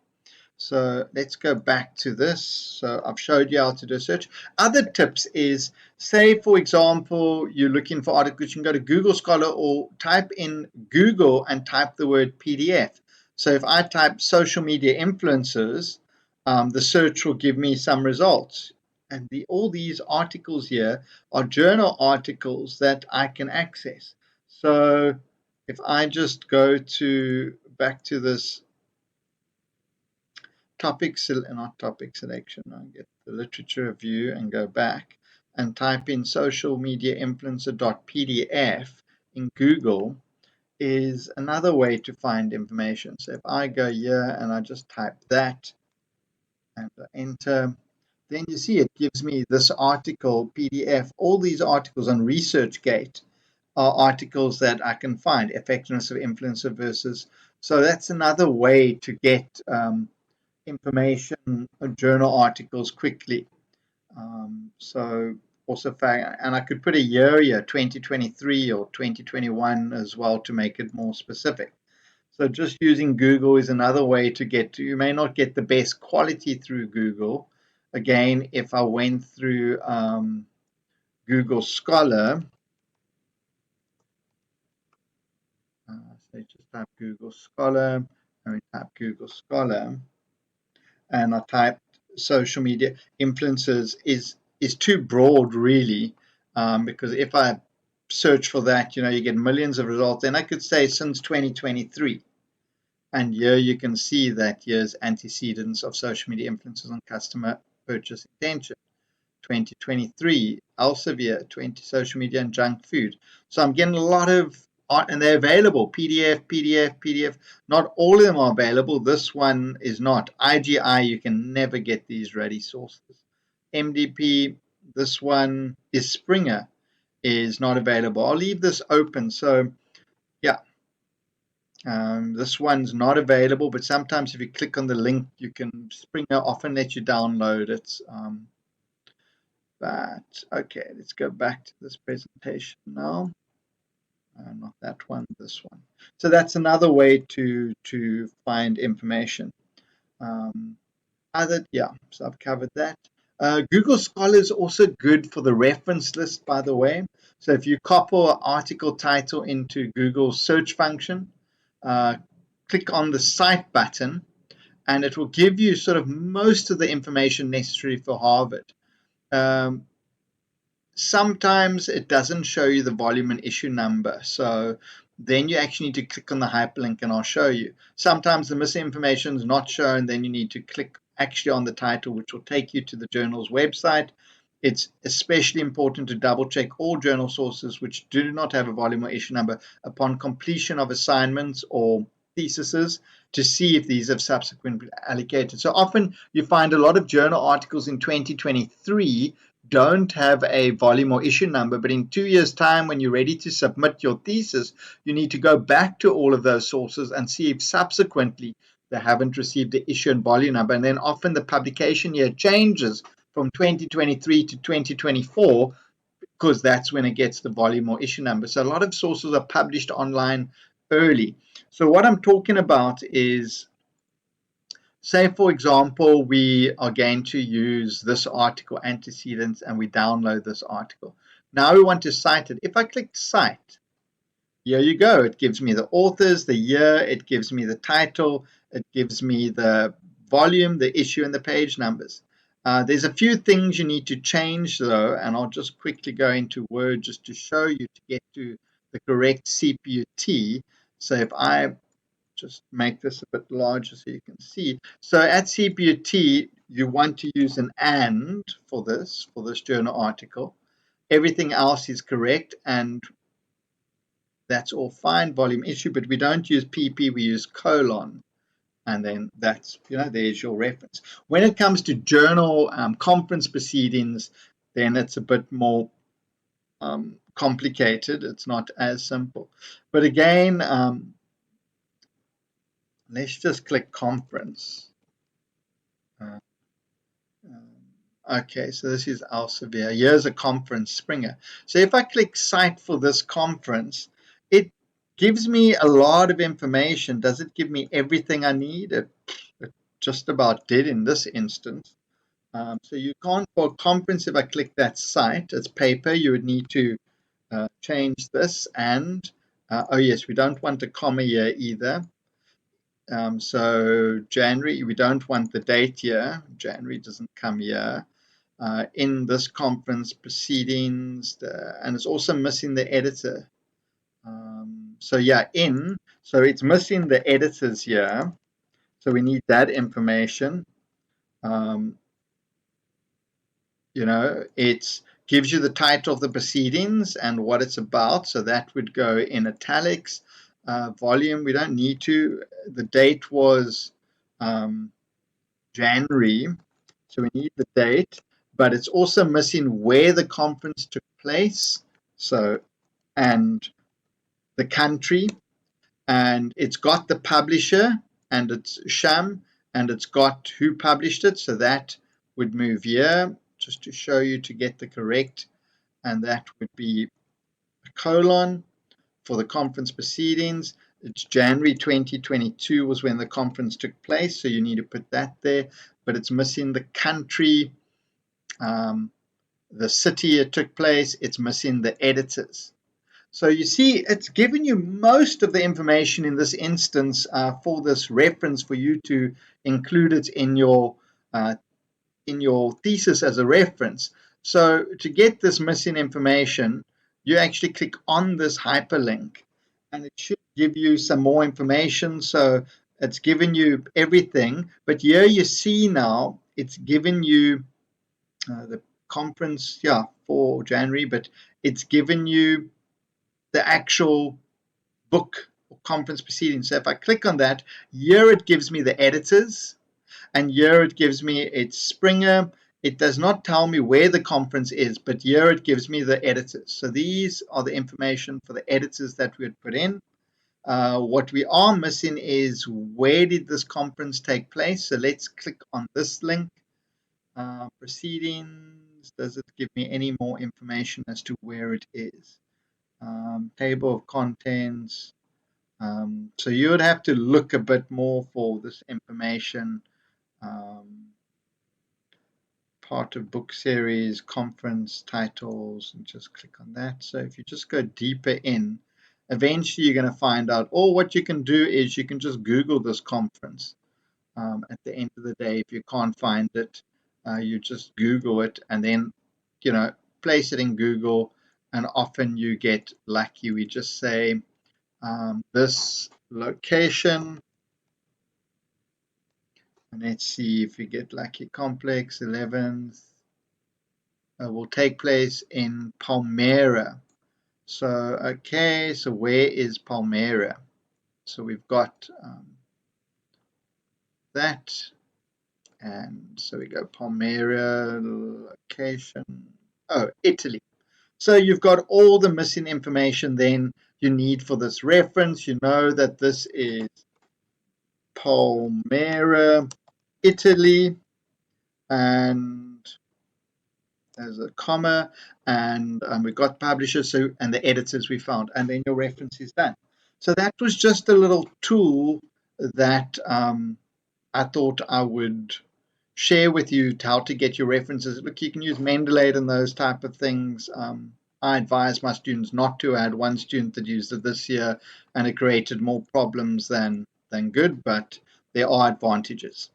So let's go back to this. So I've showed you how to do a search. Other tips is, say, for example, you're looking for articles, you can go to Google Scholar or type in Google and type the word PDF. So if I type social media influencers, the search will give me some results. And all these articles here are journal articles that I can access. So if I just go back to this not topic selection, I get the literature review and go back and type in social media influencer.pdf in Google, is another way to find information. So if I go here and I just type that and enter, then you see it gives me this article PDF. All these articles on ResearchGate are articles that I can find, effectiveness of influencer versus. So that's another way to get information or journal articles quickly. So also, and I could put a year here, 2023 or 2021 as well to make it more specific. So just using Google is another way to get to. You may not get the best quality through Google. Again, if I went through Google Scholar, so just type Google Scholar, and we type Google Scholar, and I typed social media influencers is too broad really, because if I search for that, you get millions of results. Then I could say since 2023. And here you can see that here's antecedents of social media influencers on customer purchase intention. 2023, Elsevier, 20 social media and junk food. So I'm getting a lot of art, and they're available. PDF. Not all of them are available. This one is not. IGI, you can never get these ready sources. MDP, this one is Springer, is not available. I'll leave this open. So yeah, this one's not available, but sometimes if you click on the link, Springer often lets you download it. But okay, let's go back to this presentation now. Not that one, this one. So that's another way to find information. So I've covered that. Google Scholar is also good for the reference list, by the way. So if you copy an article title into Google search function, click on the cite button, and it will give you sort of most of the information necessary for Harvard. Sometimes it doesn't show you the volume and issue number, so then you actually need to click on the hyperlink and I'll show you. Sometimes the missing information is not shown, then you need to click actually on the title, which will take you to the journal's website. It's especially important to double check all journal sources which do not have a volume or issue number upon completion of assignments or theses to see if these have subsequently allocated. So often you find a lot of journal articles in 2023 don't have a volume or issue number, but in 2 years' time, when you're ready to submit your thesis, you need to go back to all of those sources and see if subsequently they haven't received the issue and volume number. And then often the publication year changes from 2023 to 2024 because that's when it gets the volume or issue number. So a lot of sources are published online early. So what I'm talking about is, say, for example, we are going to use this article, antecedents, and we download this article. Now we want to cite it. If I click cite, here you go. It gives me the authors, the year, it gives me the title, it gives me the volume, the issue, and the page numbers. There's a few things you need to change, though, and I'll just quickly go into Word just to show you to get to the correct CPUT. So if I just make this a bit larger so you can see. So at CPUT, you want to use an AND for this journal article. Everything else is correct, and that's all fine, volume issue, but we don't use PP, we use colon. And then that's, there's your reference. When it comes to journal conference proceedings, then it's a bit more complicated. It's not as simple. But again, let's just click conference. Okay, so this is Elsevier. Here's a conference, Springer. So if I click cite for this conference, it gives me a lot of information. Does it give me everything I need? It just about did in this instance. So you can't, for a conference, if I click that cite, it's paper, you would need to change this and, oh yes, we don't want a comma here either. So January, we don't want the date here. January doesn't come here. in this conference proceedings, and it's also missing the editor. So yeah, so it's missing the editors here. So we need that information. It gives you the title of the proceedings and what it's about. So that would go in italics. Volume, we don't need to. The date was January, so we need the date, but it's also missing where the conference took place, and the country, and it's got the publisher, and it's Sham, and it's got who published it, so that would move here just to show you to get the correct, and that would be a colon for the conference proceedings. It's January 2022 was when the conference took place, so you need to put that there, but it's missing the country, the city it took place, it's missing the editors. So you see, it's given you most of the information in this instance for this reference for you to include it in your thesis as a reference. So to get this missing information, you actually click on this hyperlink, and it should give you some more information. So it's given you everything, but here you see now it's given you the conference, for January, but it's given you the actual book or conference proceedings. So if I click on that, here it gives me the editors, and here it gives me it's Springer. It does not tell me where the conference is, but here it gives me the editors. So these are the information for the editors that we had put in. What we are missing is where did this conference take place? So let's click on this link. Proceedings, does it give me any more information as to where it is? Table of contents. So you would have to look a bit more for this information. Part of book series, conference titles, and just click on that. So if you just go deeper in, eventually you're going to find out, or what you can do is you can just Google this conference. At the end of the day, if you can't find it, you just Google it and then, place it in Google, and often you get lucky. We just say this location, and let's see if we get lucky. Complex 11th will take place in Palmyra. So, okay, so where is Palmyra? So we've got that. And so we go Palmyra, location, Italy. So you've got all the missing information then you need for this reference. You know that this is Palmyra, Italy, and there's a comma, and we've got publishers, and the editors we found, and then your reference is done. So that was just a little tool that I thought I would share with you how to get your references. Look, you can use Mendeley and those type of things. I advise my students not to. I had one student that used it this year, and it created more problems than good, but there are advantages.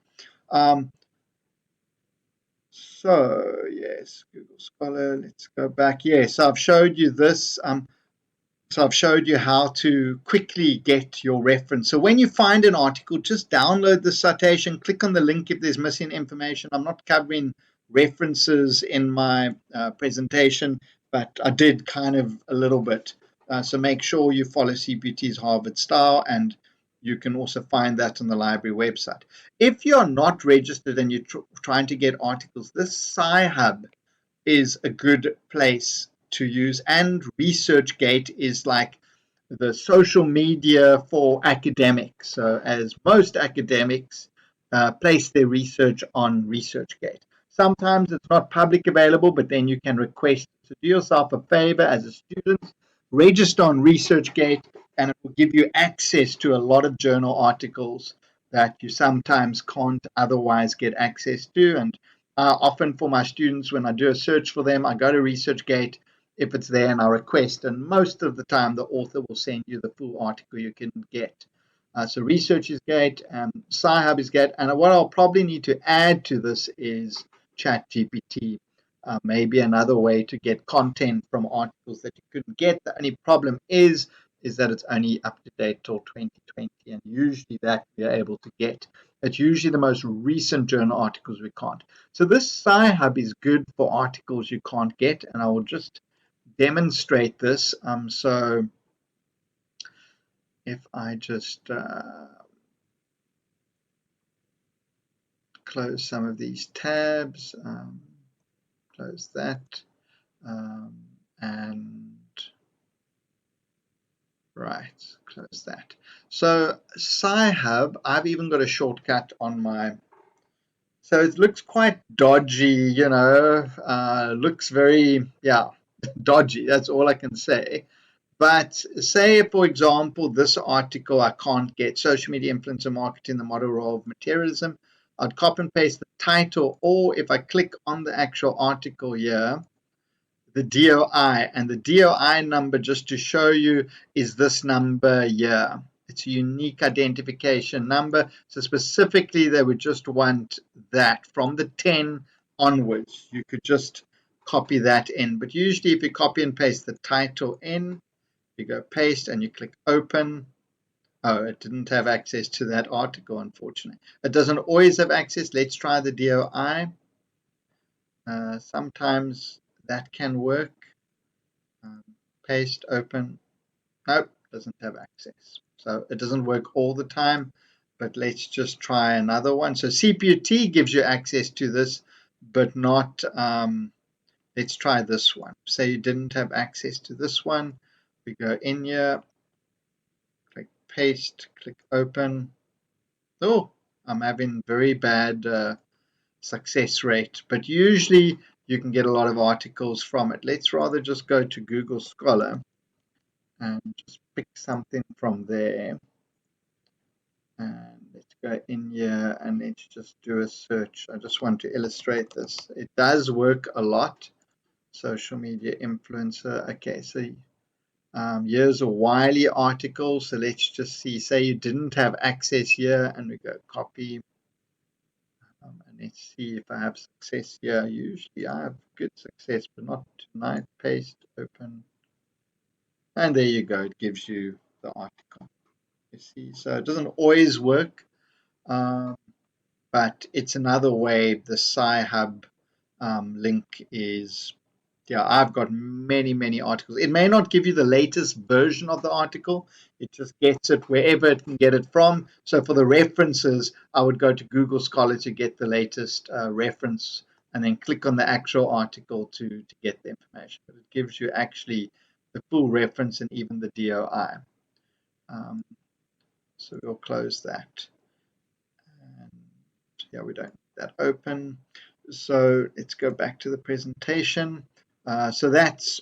So yes, Google Scholar, let's go back. Yes, I've showed you this. So I've showed you how to quickly get your reference. So when you find an article, just download the citation, click on the link if there's missing information. I'm not covering references in my presentation, but I did kind of a little bit. So make sure you follow CPT's Harvard style, and you can also find that on the library website. If you're not registered and you're trying to get articles, this Sci-Hub is a good place to use, and ResearchGate is like the social media for academics. So as most academics place their research on ResearchGate. Sometimes it's not public available, but then you can request. So do yourself a favor as a student, register on ResearchGate, and it will give you access to a lot of journal articles that you sometimes can't otherwise get access to. And often for my students, when I do a search for them, I go to ResearchGate if it's there and I request, and most of the time the author will send you the full article you can get. So Research is Gate, Sci-Hub is Gate, and what I'll probably need to add to this is ChatGPT. maybe another way to get content from articles that you couldn't get. The only problem is that it's only up to date till 2020, and usually that we're able to get. It's usually the most recent journal articles we can't. So this Sci-Hub is good for articles you can't get, and I will just demonstrate this. So if I just close some of these tabs, close that, and right, close that. So Sci-Hub, I've even got a shortcut on my, so it looks quite dodgy, looks very, dodgy, that's all I can say. But say, for example, this article I can't get, social media influencer marketing, the model role of materialism. I'd copy and paste the title, or if I click on the actual article here, the DOI, and the DOI number, just to show you, is this number here. It's a unique identification number. So specifically, they would just want that from the 10 onwards. You could just copy that in. But usually if you copy and paste the title in, you go paste and you click open. Oh, it didn't have access to that article, unfortunately. It doesn't always have access. Let's try the DOI. Sometimes that can work. Paste, open. Nope, doesn't have access. So it doesn't work all the time, but let's just try another one. So CPUT gives you access to this, but not, let's try this one. Say you didn't have access to this one. We go in here, click paste, click open. Oh, I'm having very bad success rate, but usually you can get a lot of articles from it. Let's rather just go to Google Scholar and just pick something from there. And let's go in here and let's just do a search. I just want to illustrate this. It does work a lot. Social media influencer. Okay, so here's a Wiley article. So let's just see, say you didn't have access here, and we go copy. And let's see if I have success here. Usually I have good success, but not tonight. Paste, open. And there you go. It gives you the article. You see, so it doesn't always work, but it's another way. The Sci-Hub link is, I've got many articles. It may not give you the latest version of the article. It just gets it wherever it can get it from. So for the references, I would go to Google Scholar to get the latest reference, and then click on the actual article to get the information. But it gives you actually the full reference and even the DOI. So we'll close that. And we don't need that open. So let's go back to the presentation. So that's,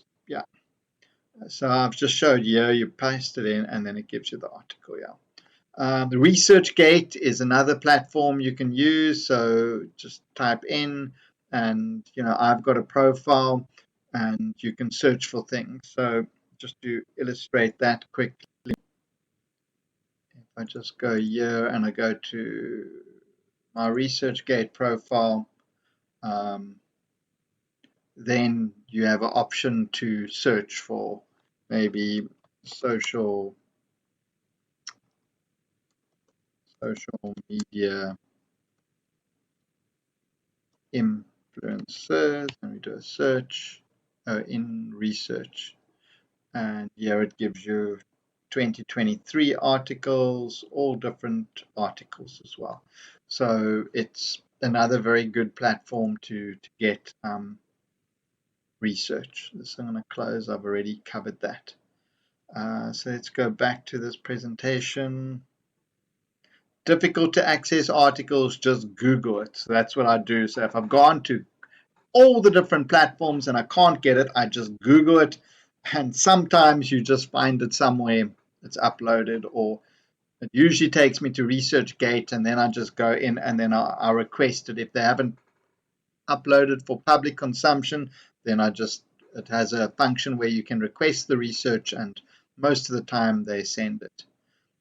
so I've just showed you, you paste it in and then it gives you the article. The ResearchGate is another platform you can use. So just type in, and I've got a profile and you can search for things. So just to illustrate that quickly, if I just go here and I go to my ResearchGate profile, then you have an option to search for maybe social media influencers, and we do a search in research, and here it gives you 2023 articles, all different articles as well. So it's another very good platform to get research. This I'm going to close. I've already covered that. So let's go back to this presentation. Difficult to access articles, just Google it. So that's what I do. So if I've gone to all the different platforms and I can't get it, I just Google it, and sometimes you just find it somewhere it's uploaded, or it usually takes me to ResearchGate, and then I just go in and then I request it. If they haven't uploaded for public consumption, then it has a function where you can request the research, and most of the time they send it.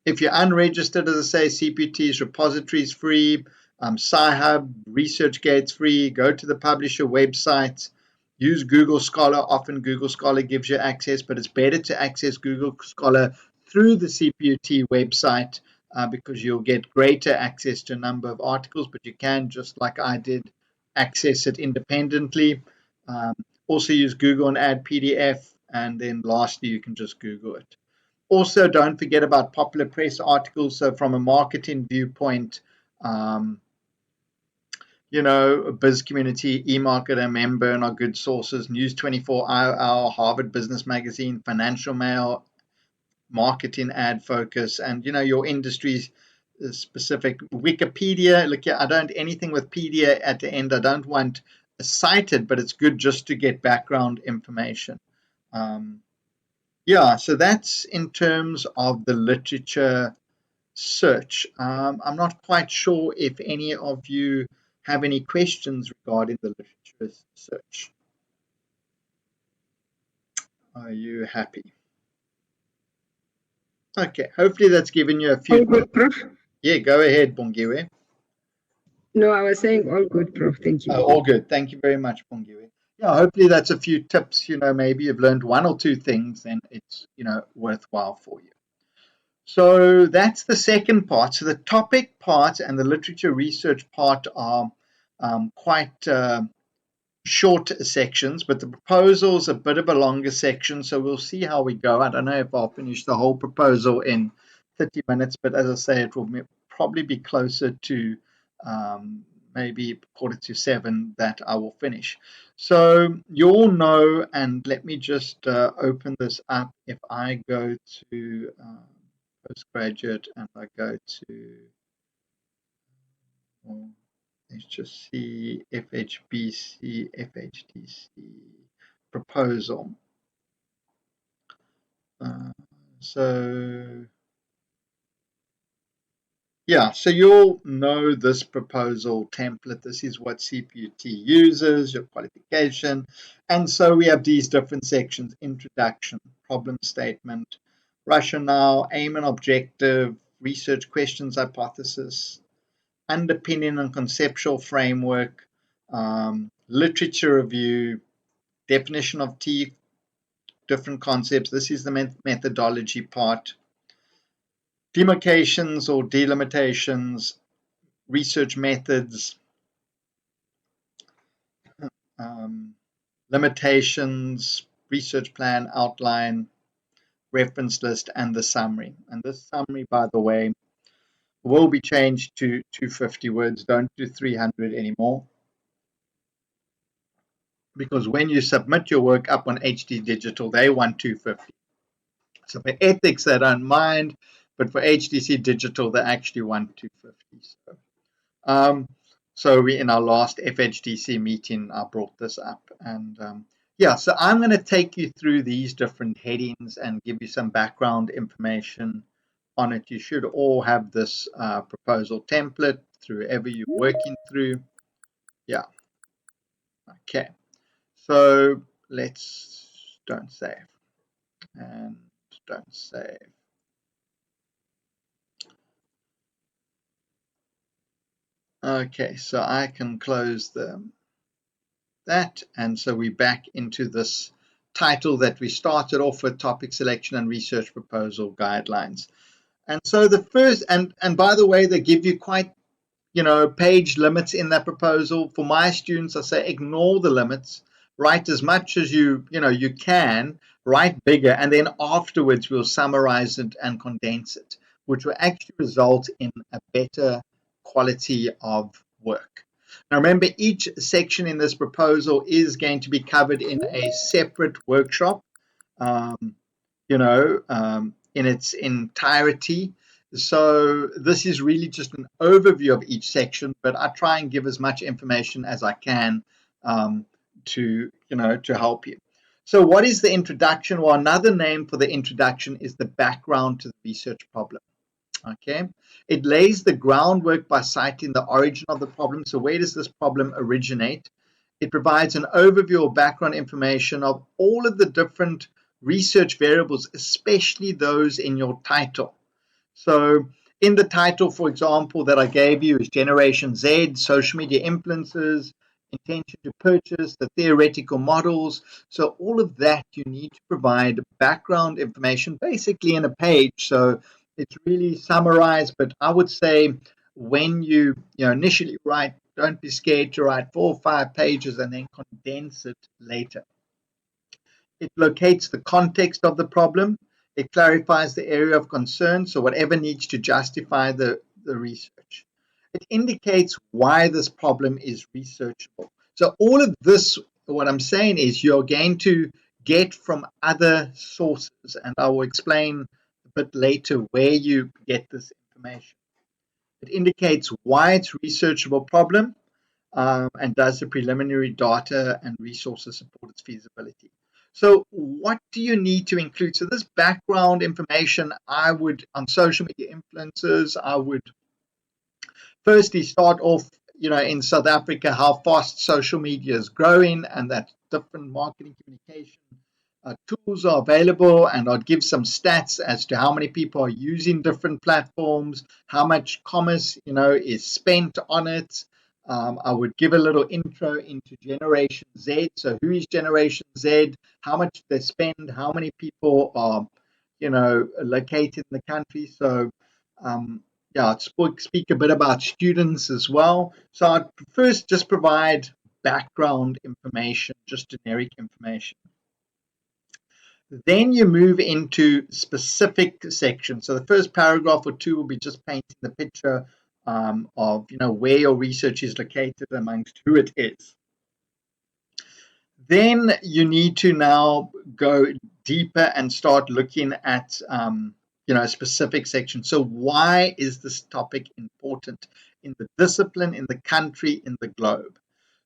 If you're unregistered, as I say, CPT's repository is free, Sci-Hub, ResearchGate's free. Go to the publisher website, Use Google Scholar. Often Google Scholar gives you access, but it's better to access Google Scholar through the CPUT website because you'll get greater access to a number of articles, but you can, just like I did, access it independently. Also use Google and add PDF, and then lastly, you can just Google it. Also, don't forget about popular press articles. So from a marketing viewpoint, Biz Community, eMarketer, Member, and our good sources, News 24 Hour, Harvard Business Magazine, Financial Mail, Marketing Ad Focus, and your industry specific Wikipedia. Look, I don't anything with pedia at the end. I don't want cited, but it's good just to get background information. So that's in terms of the literature search. I'm not quite sure if any of you have any questions regarding the literature search. Are you happy? Okay, hopefully that's given you a few. All good, Prof. Yeah, go ahead, Bongiwe. No, I was saying all good, Prof. Thank you. All good. Thank you very much, Bongiwe. Yeah, hopefully that's a few tips. Maybe you've learned one or two things, and it's worthwhile for you. So that's the second part. So the topic part and the literature research part are quite short sections, but the proposal is a bit of a longer section. So we'll see how we go. I don't know if I'll finish the whole proposal in 30 minutes, but as I say, it will probably be closer to maybe 6:45 that I will finish. So you all know, and let me just open this up. If I go to postgraduate and I go to, let's just see, FHBC, FHDC proposal. So you'll know this proposal template. This is what CPUT uses, your qualification. And so we have these different sections: introduction, problem statement, rationale, aim and objective, research questions, hypothesis, underpinning and conceptual framework, literature review, definition of different concepts. This is the methodology part. Demarcations or delimitations, research methods, limitations, research plan, outline, reference list, and the summary. And this summary, by the way, will be changed to 250 words. Don't do 300 anymore, because when you submit your work up on HD Digital, they want 250. So for ethics, they don't mind, but for HDC Digital, they actually want 250. So we, in our last FHDC meeting, I brought this up. And so I'm going to take you through these different headings and give you some background information on it. You should all have this proposal template through whoever you're working through. Yeah. Okay. So don't save. And don't save. Okay, so I can close that, and so we're back into this title that we started off with: topic selection and research proposal guidelines. And so the first, and by the way, they give you quite page limits in that proposal. For my students, I say ignore the limits, write as much as you can, write bigger, and then afterwards we'll summarize it and condense it, which will actually result in a better quality of work. Now remember, each section in this proposal is going to be covered in a separate workshop, in its entirety. So this is really just an overview of each section, but I try and give as much information as I can to help you. So what is the introduction? Well, another name for the introduction is the background to the research problem. Okay, it lays the groundwork by citing the origin of the problem. So where does this problem originate? It provides an overview or background information of all of the different research variables, especially those in your title. So in the title, for example, that I gave you is Generation Z, social media influencers, intention to purchase, the theoretical models. So all of that you need to provide background information basically in a page. So it's really summarized, but I would say when you initially write, don't be scared to write 4 or 5 pages and then condense it later. It locates the context of the problem. It clarifies the area of concern, so whatever needs to justify the research. It indicates why this problem is researchable. So all of this, what I'm saying is you're going to get from other sources, and I will explain a bit later where you get this information. It indicates why it's a researchable problem, and does the preliminary data and resources support its feasibility. So what do you need to include? So this background information, I would, on social media influencers, I would firstly start off, in South Africa, how fast social media is growing and that different marketing communication tools are available, and I'd give some stats as to how many people are using different platforms, how much commerce is spent on it. I would give a little intro into Generation Z. So who is Generation Z? How much they spend? How many people are located in the country? So yeah, I'd speak a bit about students as well. So I'd first just provide background information, just generic information. Then you move into specific sections. So the first paragraph or two will be just painting the picture of where your research is located amongst who it is. Then you need to now go deeper and start looking at a specific section. So why is this topic important in the discipline, in the country, in the globe?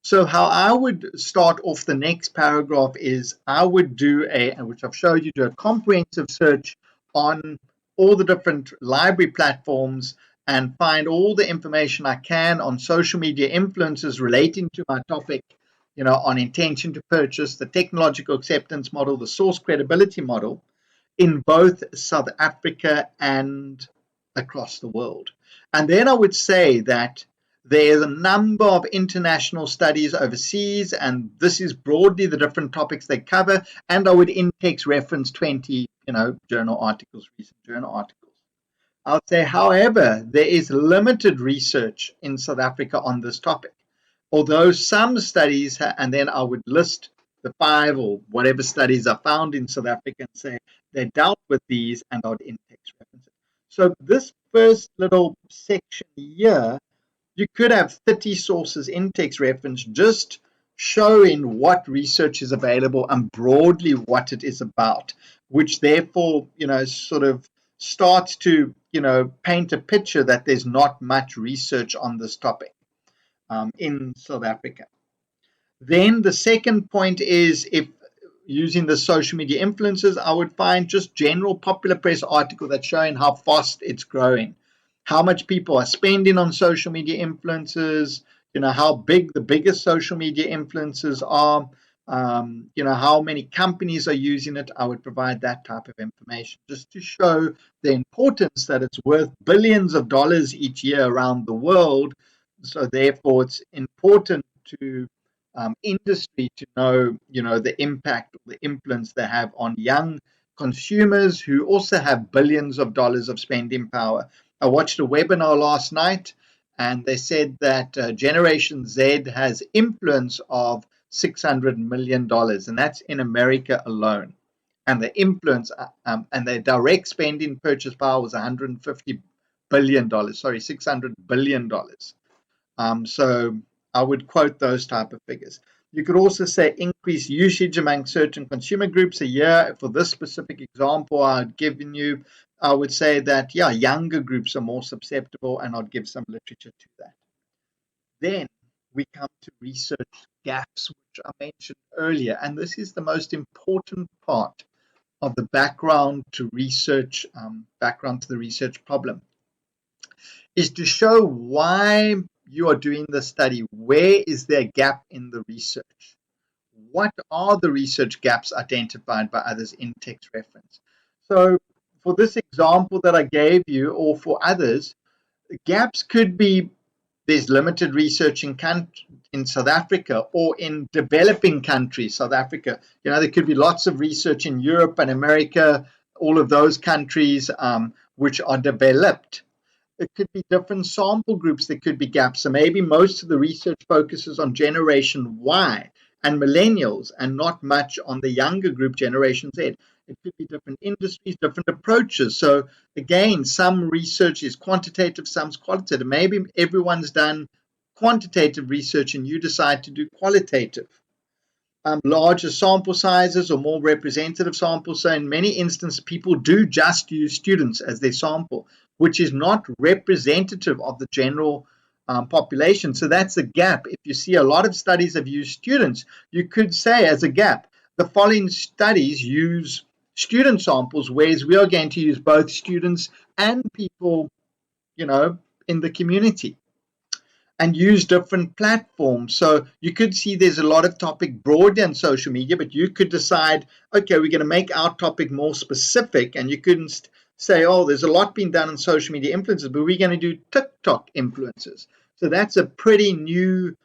So how I would start off the next paragraph is I would do which I've showed you, do a comprehensive search on all the different library platforms and find all the information I can on social media influencers relating to my topic, on intention to purchase, the technological acceptance model, the source credibility model in both South Africa and across the world. And then I would say that there's a number of international studies overseas, and this is broadly the different topics they cover. And I would in-text reference 20, journal articles, recent journal articles. I would say, however, there is limited research in South Africa on this topic. Although some studies, and then I would list the 5 or whatever studies are found in South Africa and say they dealt with these, and I would in-text reference it. So this first little section here, you could have 30 sources in-text reference just showing what research is available and broadly what it is about, which therefore, sort of starts to, paint a picture that there's not much research on this topic in South Africa. Then the second point is, if using the social media influencers, I would find just general popular press article that's showing how fast it's growing, how much people are spending on social media influencers, how big the biggest social media influencers are, how many companies are using it. I would provide that type of information just to show the importance that it's worth billions of dollars each year around the world. So therefore, it's important to industry to know, the impact or the influence they have on young consumers who also have billions of dollars of spending power. I watched a webinar last night, and they said that Generation Z has influence of $600 million, and that's in America alone. And the influence and their direct spending purchase power was $150 billion. Sorry, $600 billion. So I would quote those type of figures. You could also say increased usage among certain consumer groups a year. For this specific example I'd given you, I would say that, yeah, younger groups are more susceptible, and I'd give some literature to that. Then we come to research gaps, which I mentioned earlier, and this is the most important part of the background to research, background to the research problem, is to show why you are doing the study. Where is there a gap in the research? What are the research gaps identified by others in text reference? So for this example that I gave you, or for others, the gaps could be there's limited research in South Africa or in developing countries, South Africa. There could be lots of research in Europe and America, all of those countries which are developed. It could be different sample groups. There could be gaps. So maybe most of the research focuses on Generation Y and millennials and not much on the younger group, Generation Z. It could be different industries, different approaches. So again, some research is quantitative, some's qualitative. Maybe everyone's done quantitative research and you decide to do qualitative. Larger sample sizes or more representative samples. So in many instances, people do just use students as their sample, which is not representative of the general population. So that's a gap. If you see a lot of studies have used students, you could say as a gap, the following studies use student samples, whereas we are going to use both students and people, in the community, and use different platforms. So you could see there's a lot of topic broadly on social media, but you could decide, okay, we're going to make our topic more specific, and you couldn't say, oh, there's a lot being done on social media influencers, but we're going to do TikTok influencers. So that's a pretty new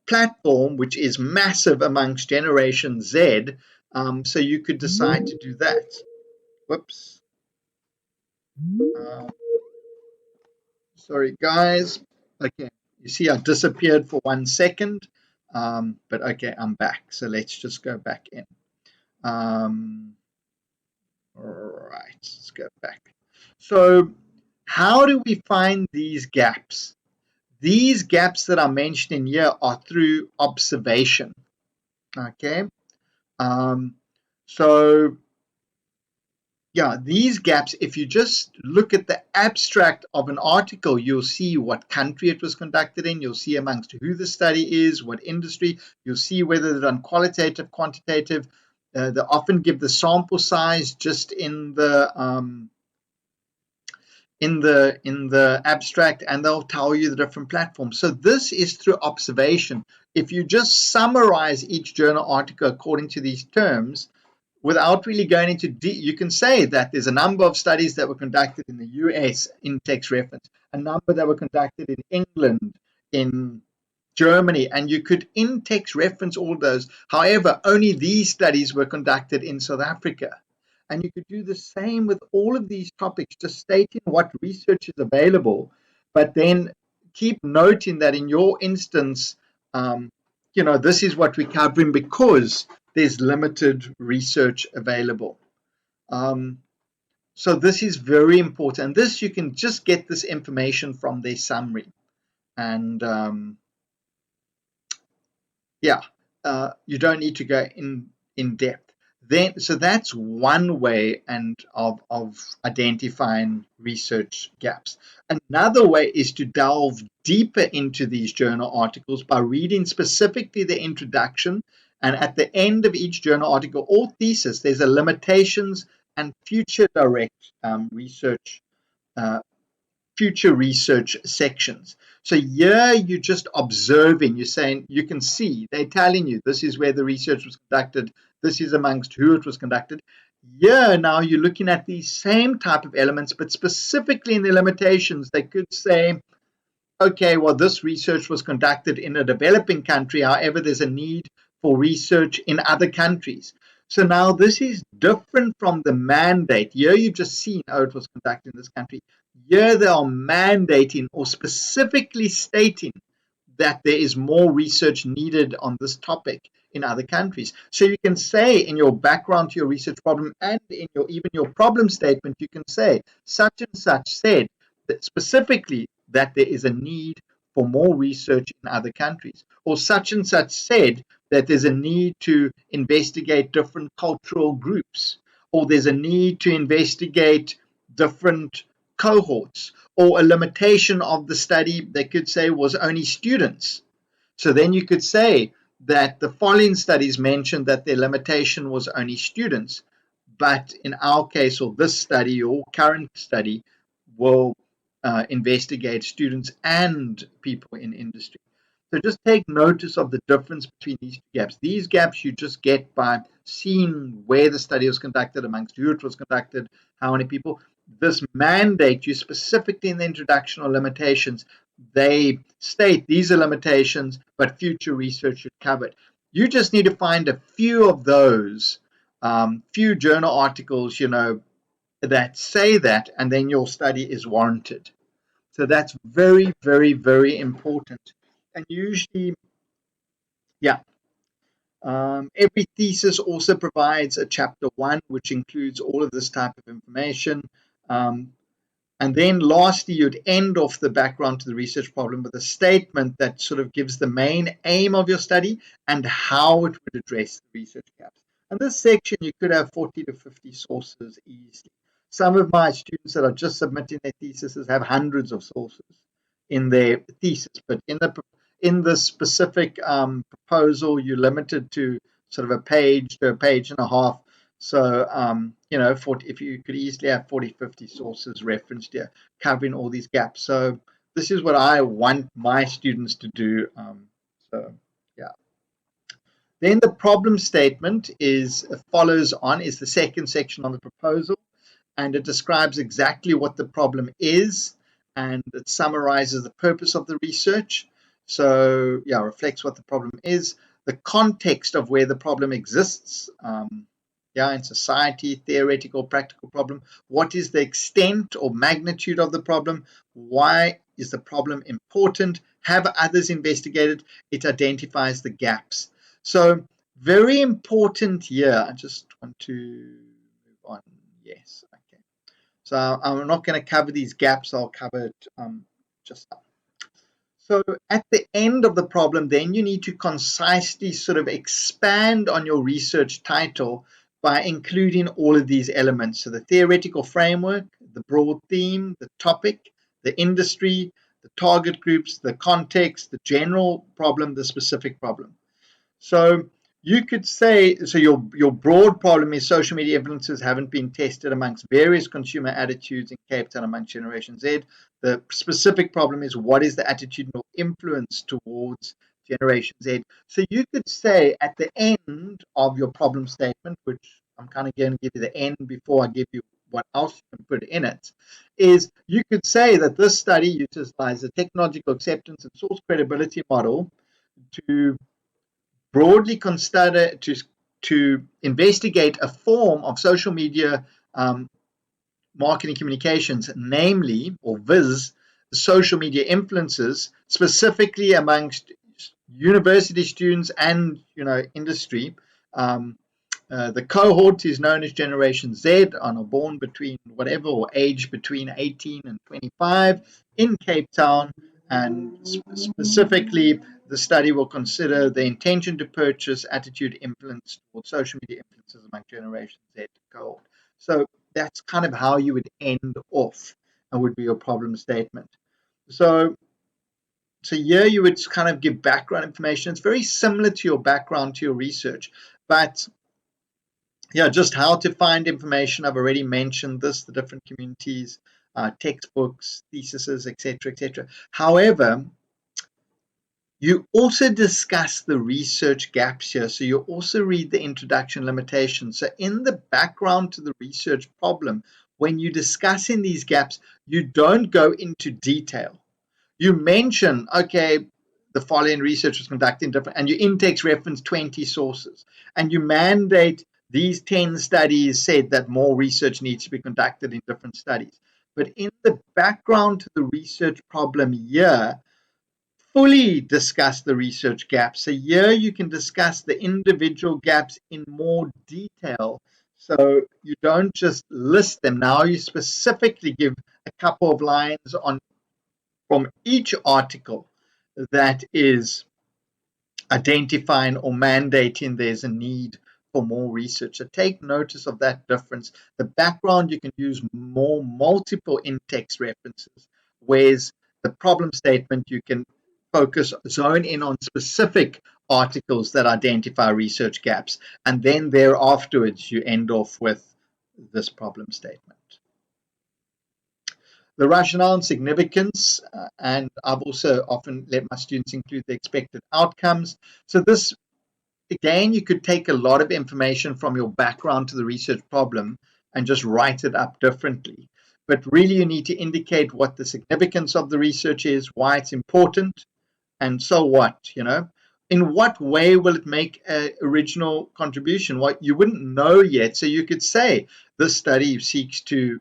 platform, which is massive amongst Generation Z. So you could decide to do that. Whoops. Sorry, guys. Okay, you see I disappeared for 1 second, but okay, I'm back. So let's just go back in. All right, let's go back. So how do we find these gaps? These gaps that are mentioned in here are through observation. Okay, so yeah, these gaps, if you just look at the abstract of an article, you'll see what country it was conducted in, you'll see amongst who the study is, what industry, you'll see whether they're done qualitative, quantitative. They often give the sample size just in the abstract, and they'll tell you the different platforms. So this is through observation. If you just summarize each journal article according to these terms, without really going into you can say that there's a number of studies that were conducted in the US in text reference, a number that were conducted in England, in Germany, and you could in text reference all those. However, only these studies were conducted in South Africa. And you could do the same with all of these topics, just stating what research is available, but then keep noting that in your instance, this is what we're covering because there's limited research available. So this is very important. This, you can just get this information from their summary. And you don't need to go in depth. So that's one way of identifying research gaps. Another way is to delve deeper into these journal articles by reading specifically the introduction, and at the end of each journal article or thesis, there's a limitations and future future research sections. So here you're just observing, you're saying, you can see, they're telling you this is where the research was conducted, this is amongst who it was conducted. Here now you're looking at these same type of elements, but specifically in the limitations, they could say, okay, well, this research was conducted in a developing country, however, there's a need for research in other countries. So now this is different from the mandate. Here you've just seen, oh, it was conducted in this country. Here they are mandating or specifically stating that there is more research needed on this topic in other countries. So you can say in your background to your research problem and in even your problem statement, you can say such and such said that specifically that there is a need for more research in other countries, or such and such said that there's a need to investigate different cultural groups, or there's a need to investigate different cohorts, or a limitation of the study, they could say, was only students. So then you could say that the following studies mentioned that their limitation was only students, but in our case, or this study or current study, will investigate students and people in industry. So just take notice of the difference between these two gaps. These gaps you just get by seeing where the study was conducted, amongst who it was conducted, how many people. This mandate you specifically in the introduction or limitations, they state these are limitations, but future research should cover it. You just need to find a few of those, few journal articles, that say that, and then your study is warranted. So that's very, very, very important. And usually, yeah, every thesis also provides a chapter 1, which includes all of this type of information. And then lastly, you'd end off the background to the research problem with a statement that sort of gives the main aim of your study and how it would address the research gaps. And this section, you could have 40 to 50 sources easily. Some of my students that are just submitting their theses have hundreds of sources in their thesis, but in the specific proposal, you're limited to sort of a page to a page and a half. So, if you could easily have 40, 50 sources referenced here, covering all these gaps. So this is what I want my students to do. So, yeah. Then the problem statement follows on, is the second section on the proposal, and it describes exactly what the problem is, and it summarizes the purpose of the research. So, yeah, reflects what the problem is, the context of where the problem exists, in society, theoretical, practical problem. What is the extent or magnitude of the problem? Why is the problem important? Have others investigated? It identifies the gaps. So very important here. I just want to move on. Yes, okay. So I'm not going to cover these gaps. I'll cover it just now. So at the end of the problem, then you need to concisely sort of expand on your research title by including all of these elements. So the theoretical framework, the broad theme, the topic, the industry, the target groups, the context, the general problem, the specific problem. So you could say, so your broad problem is social media influences haven't been tested amongst various consumer attitudes in Cape Town amongst Generation Z. The specific problem is, what is the attitudinal influence towards Generation Z? So you could say at the end of your problem statement, which I'm kind of going to give you the end before I give you what else you can put in it, is you could say that this study utilizes a technological acceptance and source credibility model to broadly consider to investigate a form of social media marketing communications, namely, or viz, social media influences, specifically amongst university students and industry. The cohort is known as Generation Z, and are born between whatever, or age between 18 and 25 in Cape Town. And specifically, the study will consider the intention to purchase, attitude, influence, or social media influences among Generation Z cohort. So that's kind of how you would end off, and would be your problem statement. So here you would kind of give background information. It's very similar to your background, to your research, but yeah, just how to find information. I've already mentioned this, the different communities, textbooks, theses, etc., etc. However, you also discuss the research gaps here. So you also read the introduction limitations. So in the background to the research problem, when you're discussing these gaps, you don't go into detail. You mention, okay, the following research was conducted in different, and you in-text reference 20 sources, and you mandate these 10 studies said that more research needs to be conducted in different studies. But in the background to the research problem here, fully discuss the research gaps. So here you can discuss the individual gaps in more detail. So you don't just list them. Now you specifically give a couple of lines on from each article that is identifying or mandating there's a need for more research. So take notice of that difference. The background, you can use more multiple in-text references, whereas the problem statement, you can zone in on specific articles that identify research gaps, and then thereafterwards you end off with this problem statement. The rationale and significance, and I've also often let my students include the expected outcomes. So this, again, you could take a lot of information from your background to the research problem and just write it up differently. but really you need to indicate what the significance of the research is, why it's important, and so what, in what way will it make an original contribution? What you wouldn't know yet. So you could say this study seeks to,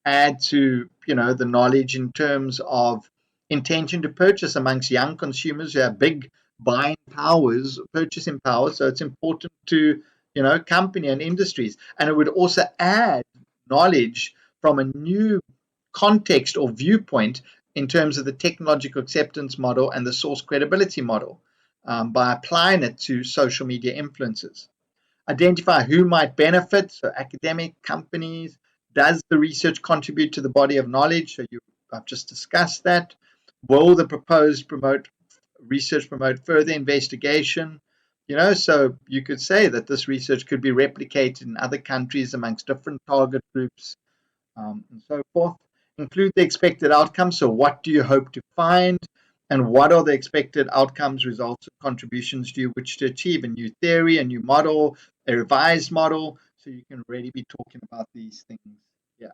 add to, the knowledge in terms of intention to purchase amongst young consumers who have big buying powers, purchasing power. So it's important to, company and industries. And it would also add knowledge from a new context or viewpoint in terms of the technological acceptance model and the source credibility model, by applying it to social media influencers. Identify who might benefit, so academic, companies. Does the research contribute to the body of knowledge? So I've just discussed that. Will the proposed research promote further investigation? So you could say that this research could be replicated in other countries amongst different target groups, and so forth. Include the expected outcomes. So what do you hope to find? And what are the expected outcomes, results, and contributions do you wish to achieve? A new theory, a new model, a revised model. So you can really be talking about these things. Yeah.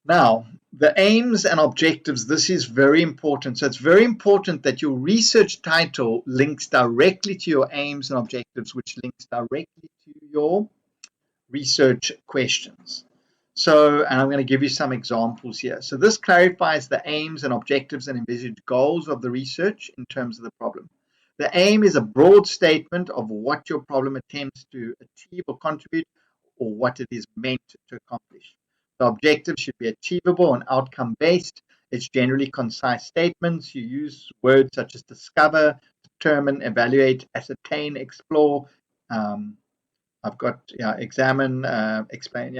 Now, the aims and objectives, this is very important. So it's very important that your research title links directly to your aims and objectives, which links directly to your research questions. So, and I'm going to give you some examples here. So this clarifies the aims and objectives and envisaged goals of the research in terms of the problem. The aim is a broad statement of what your problem attempts to achieve or contribute, or what it is meant to accomplish. The objective should be achievable and outcome-based. It's generally concise statements. You use words such as discover, determine, evaluate, ascertain, explore. I've got examine, explain,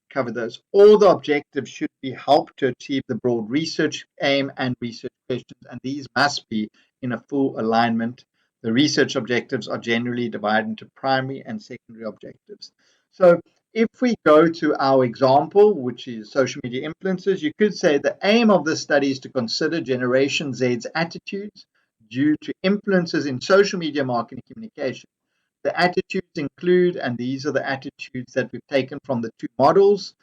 cover those. All the objectives should be help to achieve the broad research aim and research questions, and these must be in a full alignment. The research objectives are generally divided into primary and secondary objectives. So if we go to our example, which is social media influencers, you could say the aim of this study is to consider Generation Z's attitudes due to influences in social media marketing communication. The attitudes include, and these are the attitudes that we've taken from the two models,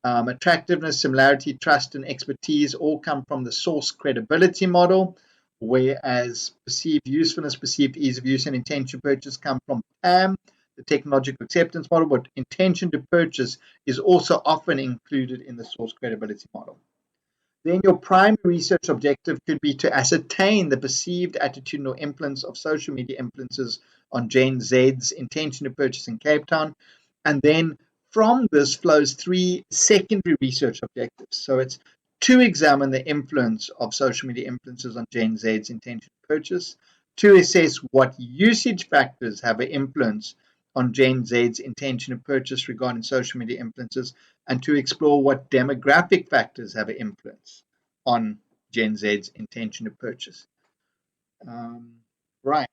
attractiveness, similarity, trust, and expertise all come from the source credibility model, whereas perceived usefulness, perceived ease of use, and intention to purchase come from PAM, the technological acceptance model, but intention to purchase is also often included in the source credibility model. Then your primary research objective could be to ascertain the perceived attitudinal influence of social media influencers on Gen Z's intention to purchase in Cape Town. And then from this flows three secondary research objectives. So it's to examine the influence of social media influencers on Gen Z's intention to purchase, to assess what usage factors have an influence on Gen Z's intention to purchase regarding social media influencers, and to explore what demographic factors have an influence on Gen Z's intention to purchase. Right.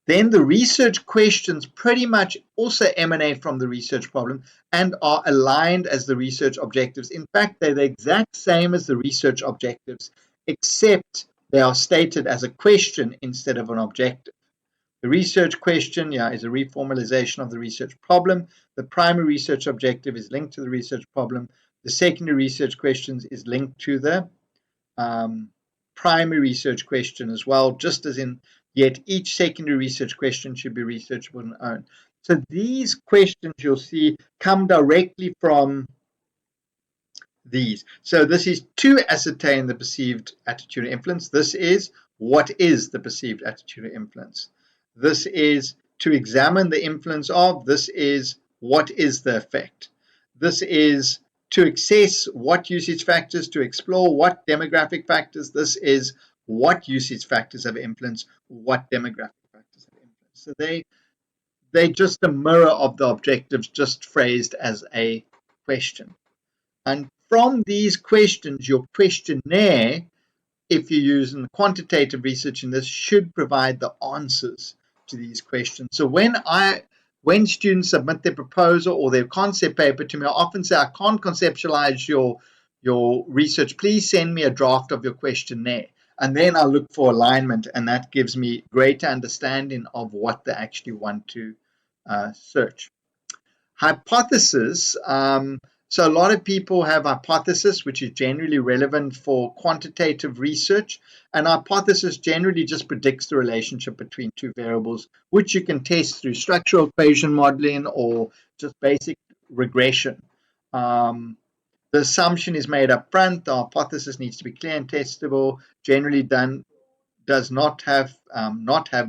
Then the research questions pretty much also emanate from the research problem and are aligned as the research objectives. In fact, they're the exact same as the research objectives, except they are stated as a question instead of an objective. The research question, is a reformulation of the research problem. The primary research objective is linked to the research problem. The secondary research questions is linked to the primary research question as well, just as in, yet each secondary research question should be researchable on its own. So these questions you'll see come directly from these. So this is to ascertain the perceived attitudinal influence. This is, what is the perceived attitudinal influence? This is to examine the influence of. This is, what is the effect? This is to assess what usage factors, to explore what demographic factors. This is what usage factors have influence, what demographic factors have influence. So they're just a mirror of the objectives, just phrased as a question. And from these questions, your questionnaire, if you're using quantitative research in this, should provide the answers to these questions. So when students submit their proposal or their concept paper to me, I often say, I can't conceptualize your research. Please send me a draft of your questionnaire. And then I'll look for alignment, and that gives me greater understanding of what they actually want to search. Hypothesis. So a lot of people have hypothesis, which is generally relevant for quantitative research. And hypothesis generally just predicts the relationship between two variables, which you can test through structural equation modeling or just basic regression. The assumption is made up front. The hypothesis needs to be clear and testable. Generally does not have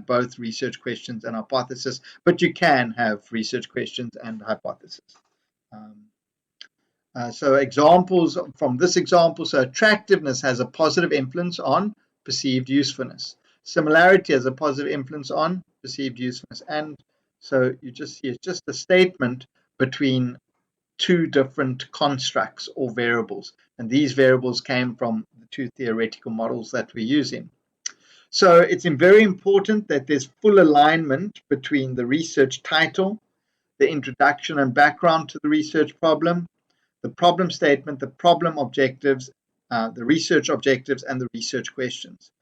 both research questions and hypothesis, but you can have research questions and hypothesis. So examples from this example, so attractiveness has a positive influence on perceived usefulness. Similarity has a positive influence on perceived usefulness. And so you just see it's just a statement between two different constructs or variables. And these variables came from the two theoretical models that we're using. So it's very important that there's full alignment between the research title, the introduction and background to the research problem, the problem statement, the problem objectives, the research objectives, and the research questions.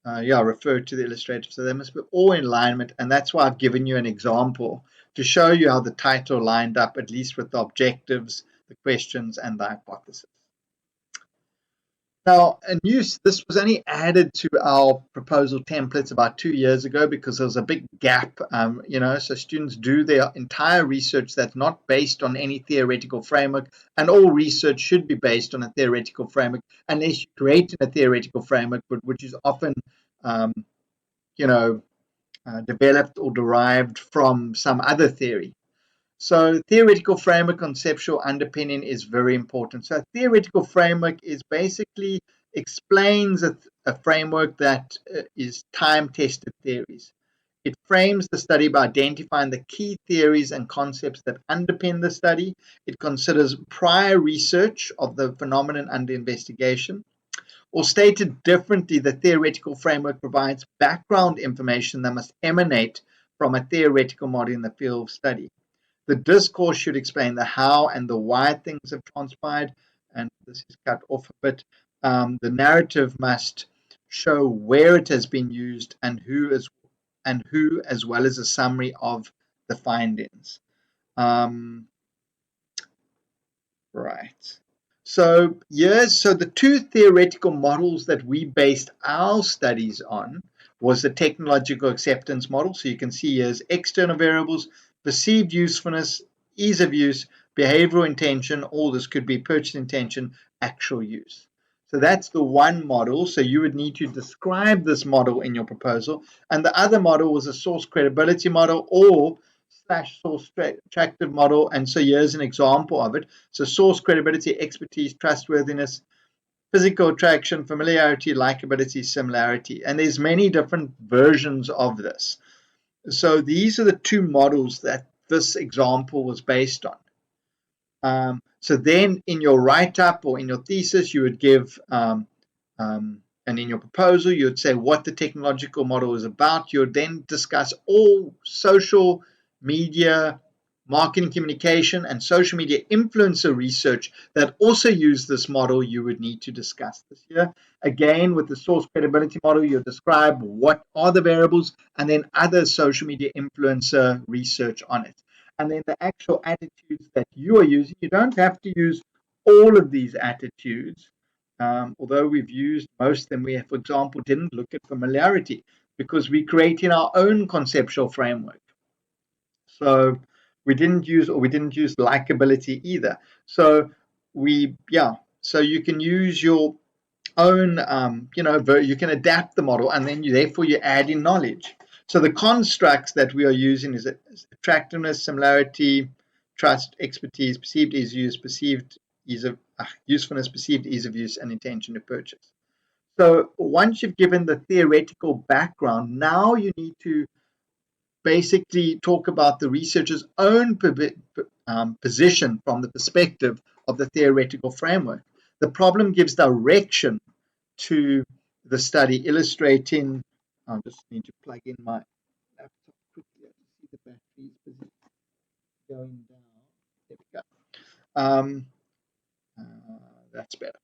Refer to the illustrative. So they must be all in alignment, and that's why I've given you an example to show you how the title lined up, at least with the objectives, the questions, and the hypothesis. Now, this was only added to our proposal templates about 2 years ago because there was a big gap, so students do their entire research that's not based on any theoretical framework, and all research should be based on a theoretical framework unless you're creating a theoretical framework, which is often, developed or derived from some other theory. So theoretical framework, conceptual underpinning is very important. So a theoretical framework is basically explains a framework that is time-tested theories. It frames the study by identifying the key theories and concepts that underpin the study. It considers prior research of the phenomenon under investigation. Or stated differently, the theoretical framework provides background information that must emanate from a theoretical model in the field of study. The discourse should explain the how and the why things have transpired, and this is cut off a bit. The narrative must show where it has been used and who, as well as a summary of the findings. Right. So the two theoretical models that we based our studies on was the technological acceptance model. So you can see here's external variables, perceived usefulness, ease of use, behavioral intention, all this could be purchase intention, actual use. So that's the one model. So you would need to describe this model in your proposal. And the other model was a source credibility model or / source attractive model. And so here's an example of it. So source credibility, expertise, trustworthiness, physical attraction, familiarity, likability, similarity. And there's many different versions of this. So these are the two models that this example was based on. So then in your write-up or in your thesis, you would give, and in your proposal, you would say what the technological model is about. You would then discuss all social media, marketing communication, and social media influencer research that also use this model. You would need to discuss this here. Again, with the source credibility model, you describe what are the variables and then other social media influencer research on it. And then the actual attitudes that you are using, you don't have to use all of these attitudes. Although we've used most of them, we, for example, didn't look at familiarity because we're creating our own conceptual framework. So we didn't use likability either. So so you can use your own, you can adapt the model, and then therefore you add in knowledge. So the constructs that we are using is attractiveness, similarity, trust, expertise, perceived ease of use, perceived ease of usefulness, perceived ease of use, and intention to purchase. So once you've given the theoretical background, now you need to basically talk about the researcher's own position from the perspective of the theoretical framework. The problem gives direction to the study, illustrating. I just need to plug in my laptop quickly. I see the battery is busy going down. There we go. That's better.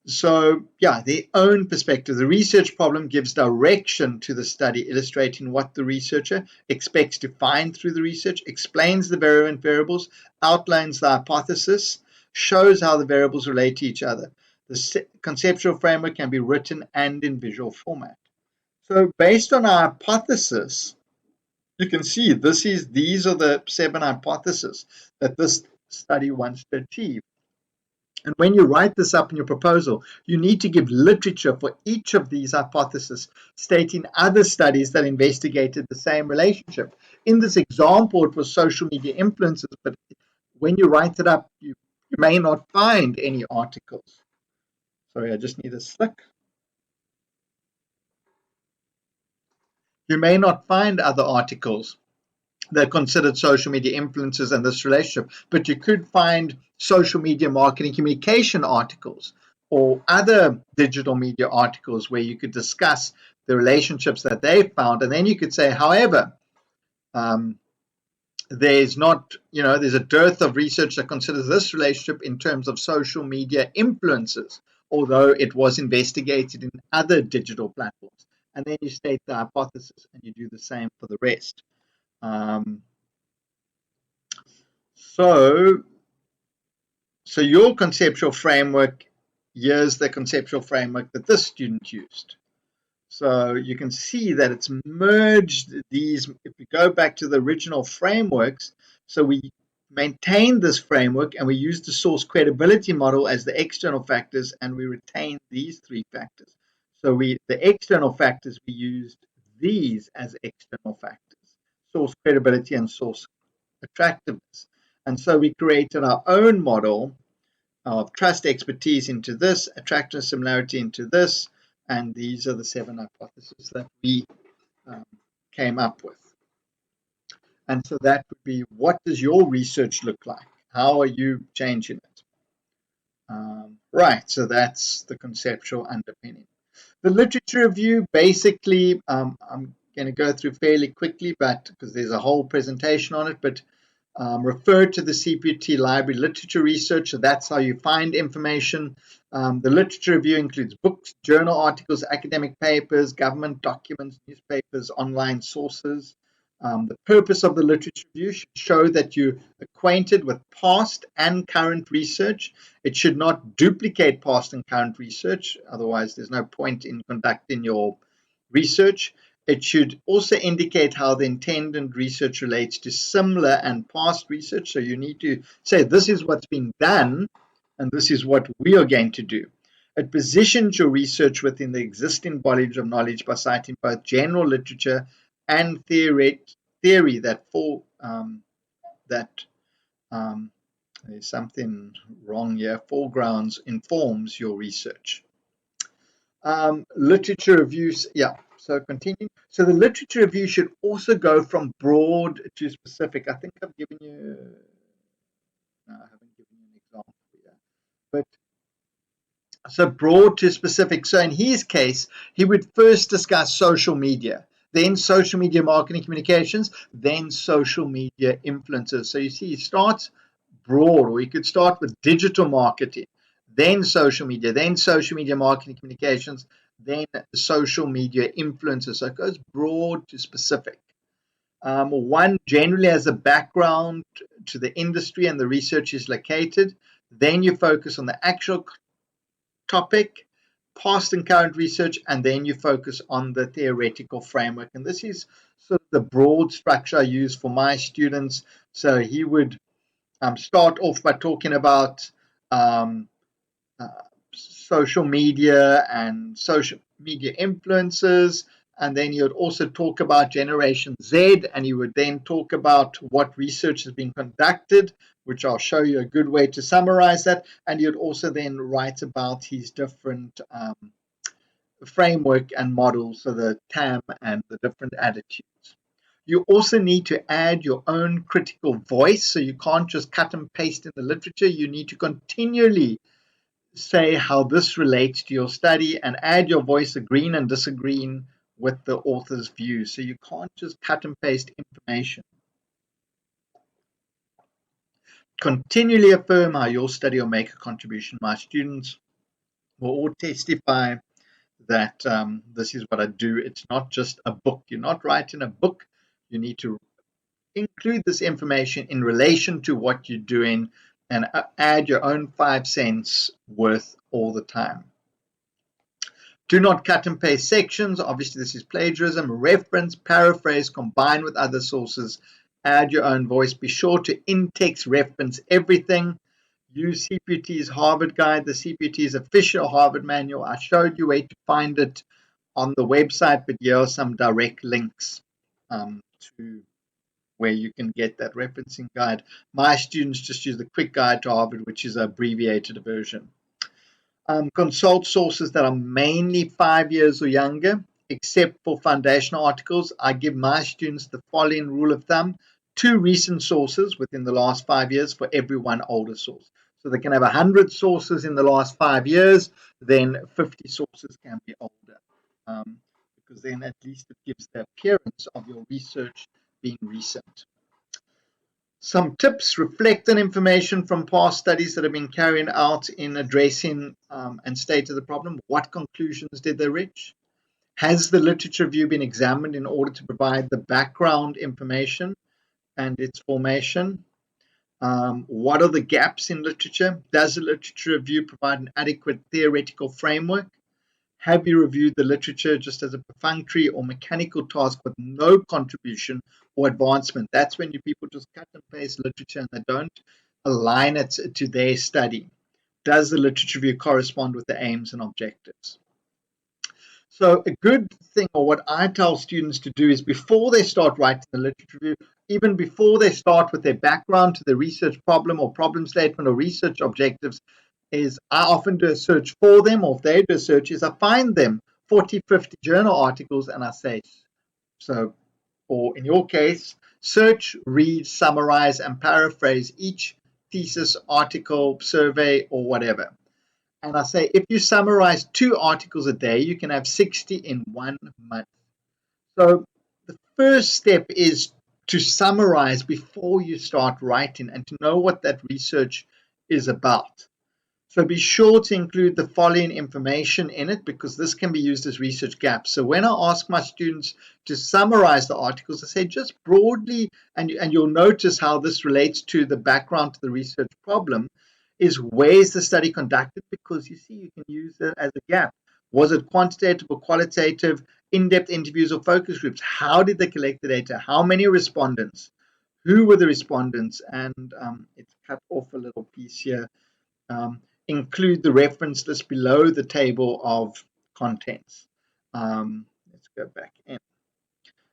So, yeah, their own perspective. The research problem gives direction to the study, illustrating what the researcher expects to find through the research, explains the variables, outlines the hypothesis, shows how the variables relate to each other. The conceptual framework can be written and in visual format. So, based on our hypothesis, you can see these are the 7 hypotheses that this study wants to achieve. And when you write this up in your proposal, you need to give literature for each of these hypotheses, stating other studies that investigated the same relationship. In this example, it was social media influences, but when you write it up, you may not find any articles. Sorry, I just need a slick. You may not find other articles that considered social media influences and this relationship, but you could find social media marketing communication articles or other digital media articles where you could discuss the relationships that they found. And then you could say, however, there's not, there's a dearth of research that considers this relationship in terms of social media influences, although it was investigated in other digital platforms. And then you state the hypothesis and you do the same for the rest. So your conceptual framework, here's the conceptual framework that this student used. So you can see that it's merged these, if we go back to the original frameworks, so we maintain this framework and we use the source credibility model as the external factors and we retain these 3 factors. So the external factors, we used these as external factors, source credibility and source attractiveness. And so we created our own model of trust expertise into this, attractiveness similarity into this, and these are the 7 hypotheses that we came up with. And so that would be, what does your research look like? How are you changing it? Right, so that's the conceptual underpinning. The literature review, basically, I'm going to go through fairly quickly, but because there's a whole presentation on it, but refer to the CPT library literature research. So that's how you find information. The literature review includes books, journal articles, academic papers, government documents, newspapers, online sources. The purpose of the literature review should show that you're acquainted with past and current research. It should not duplicate past and current research. Otherwise, there's no point in conducting your research. It should also indicate how the intended research relates to similar and past research. So you need to say, this is what's been done, and this is what we are going to do. It positions your research within the existing bodies of knowledge by citing both general literature and theory that there's something wrong here. Foregrounds informs your research. Literature reviews, yeah. So continue. So the literature review should also go from broad to specific. I think I've given you. No, I haven't given you an example here. But so broad to specific. So in his case, he would first discuss social media, then social media marketing communications, then social media influencers. So you see, he starts broad, or you could start with digital marketing, then social media marketing communications, then social media influencers. So it goes broad to specific. One generally has a background to the industry and the research is located. Then you focus on the actual topic, past and current research, and then you focus on the theoretical framework. And this is sort of the broad structure I use for my students. So he would start off by talking about social media and social media influences, and then he would also talk about Generation Z, and he would then talk about what research has been conducted, which I'll show you a good way to summarize that, and he would also then write about his different framework and models, so the TAM and the different attitudes. You also need to add your own critical voice, so you can't just cut and paste in the literature. You need to continually say how this relates to your study and add your voice, agreeing and disagreeing with the author's views. So you can't just cut and paste information. Continually affirm how your study will make a contribution to my students. will all testify that this is what I do. It's not just a book. You're not writing a book. You need to include this information in relation to what you're doing and add your own 5 cents worth all the time. Do not cut and paste sections. Obviously, this is plagiarism. Reference, paraphrase, combine with other sources. Add your own voice. Be sure to in-text reference everything. Use CPT's Harvard Guide, the CPT's official Harvard manual. I showed you where to find it on the website, but here are some direct links to where you can get that referencing guide. My students just use the quick guide to Harvard, which is an abbreviated version. Consult sources that are mainly 5 years or younger, except for foundational articles. I give my students the following rule of thumb: 2 recent sources within the last 5 years for every 1 older source. So they can have 100 sources in the last 5 years, then 50 sources can be older, because then at least it gives the appearance of your research being recent. Some tips: reflect on information from past studies that have been carried out in addressing and state of the problem. What conclusions did they reach? Has the literature review been examined in order to provide the background information and its formation? What are the gaps in literature? Does the literature review provide an adequate theoretical framework? Have you reviewed the literature just as a perfunctory or mechanical task with no contribution or advancement? That's when you people just cut and paste literature and they don't align it to their study. Does the literature review correspond with the aims and objectives? So a good thing, or what I tell students to do, is before they start writing the literature review, even before they start with their background to the research problem or problem statement or research objectives, is I often do a search for them, or if they do a search, is I find them 40, 50 journal articles and I say, so, or in your case, search, read, summarize, and paraphrase each thesis, article, survey, or whatever. And I say, if you summarize 2 articles a day, you can have 60 in 1 month. So the first step is to summarize before you start writing and to know what that research is about. So be sure to include the following information in it, because this can be used as research gaps. So when I ask my students to summarize the articles, I say just broadly, and you'll notice how this relates to the background to the research problem, is where is the study conducted? Because you see, you can use it as a gap. Was it quantitative or qualitative, in-depth interviews or focus groups? How did they collect the data? How many respondents? Who were the respondents? And it's cut off a little piece here. Include the reference list below the table of contents. Let's go back in.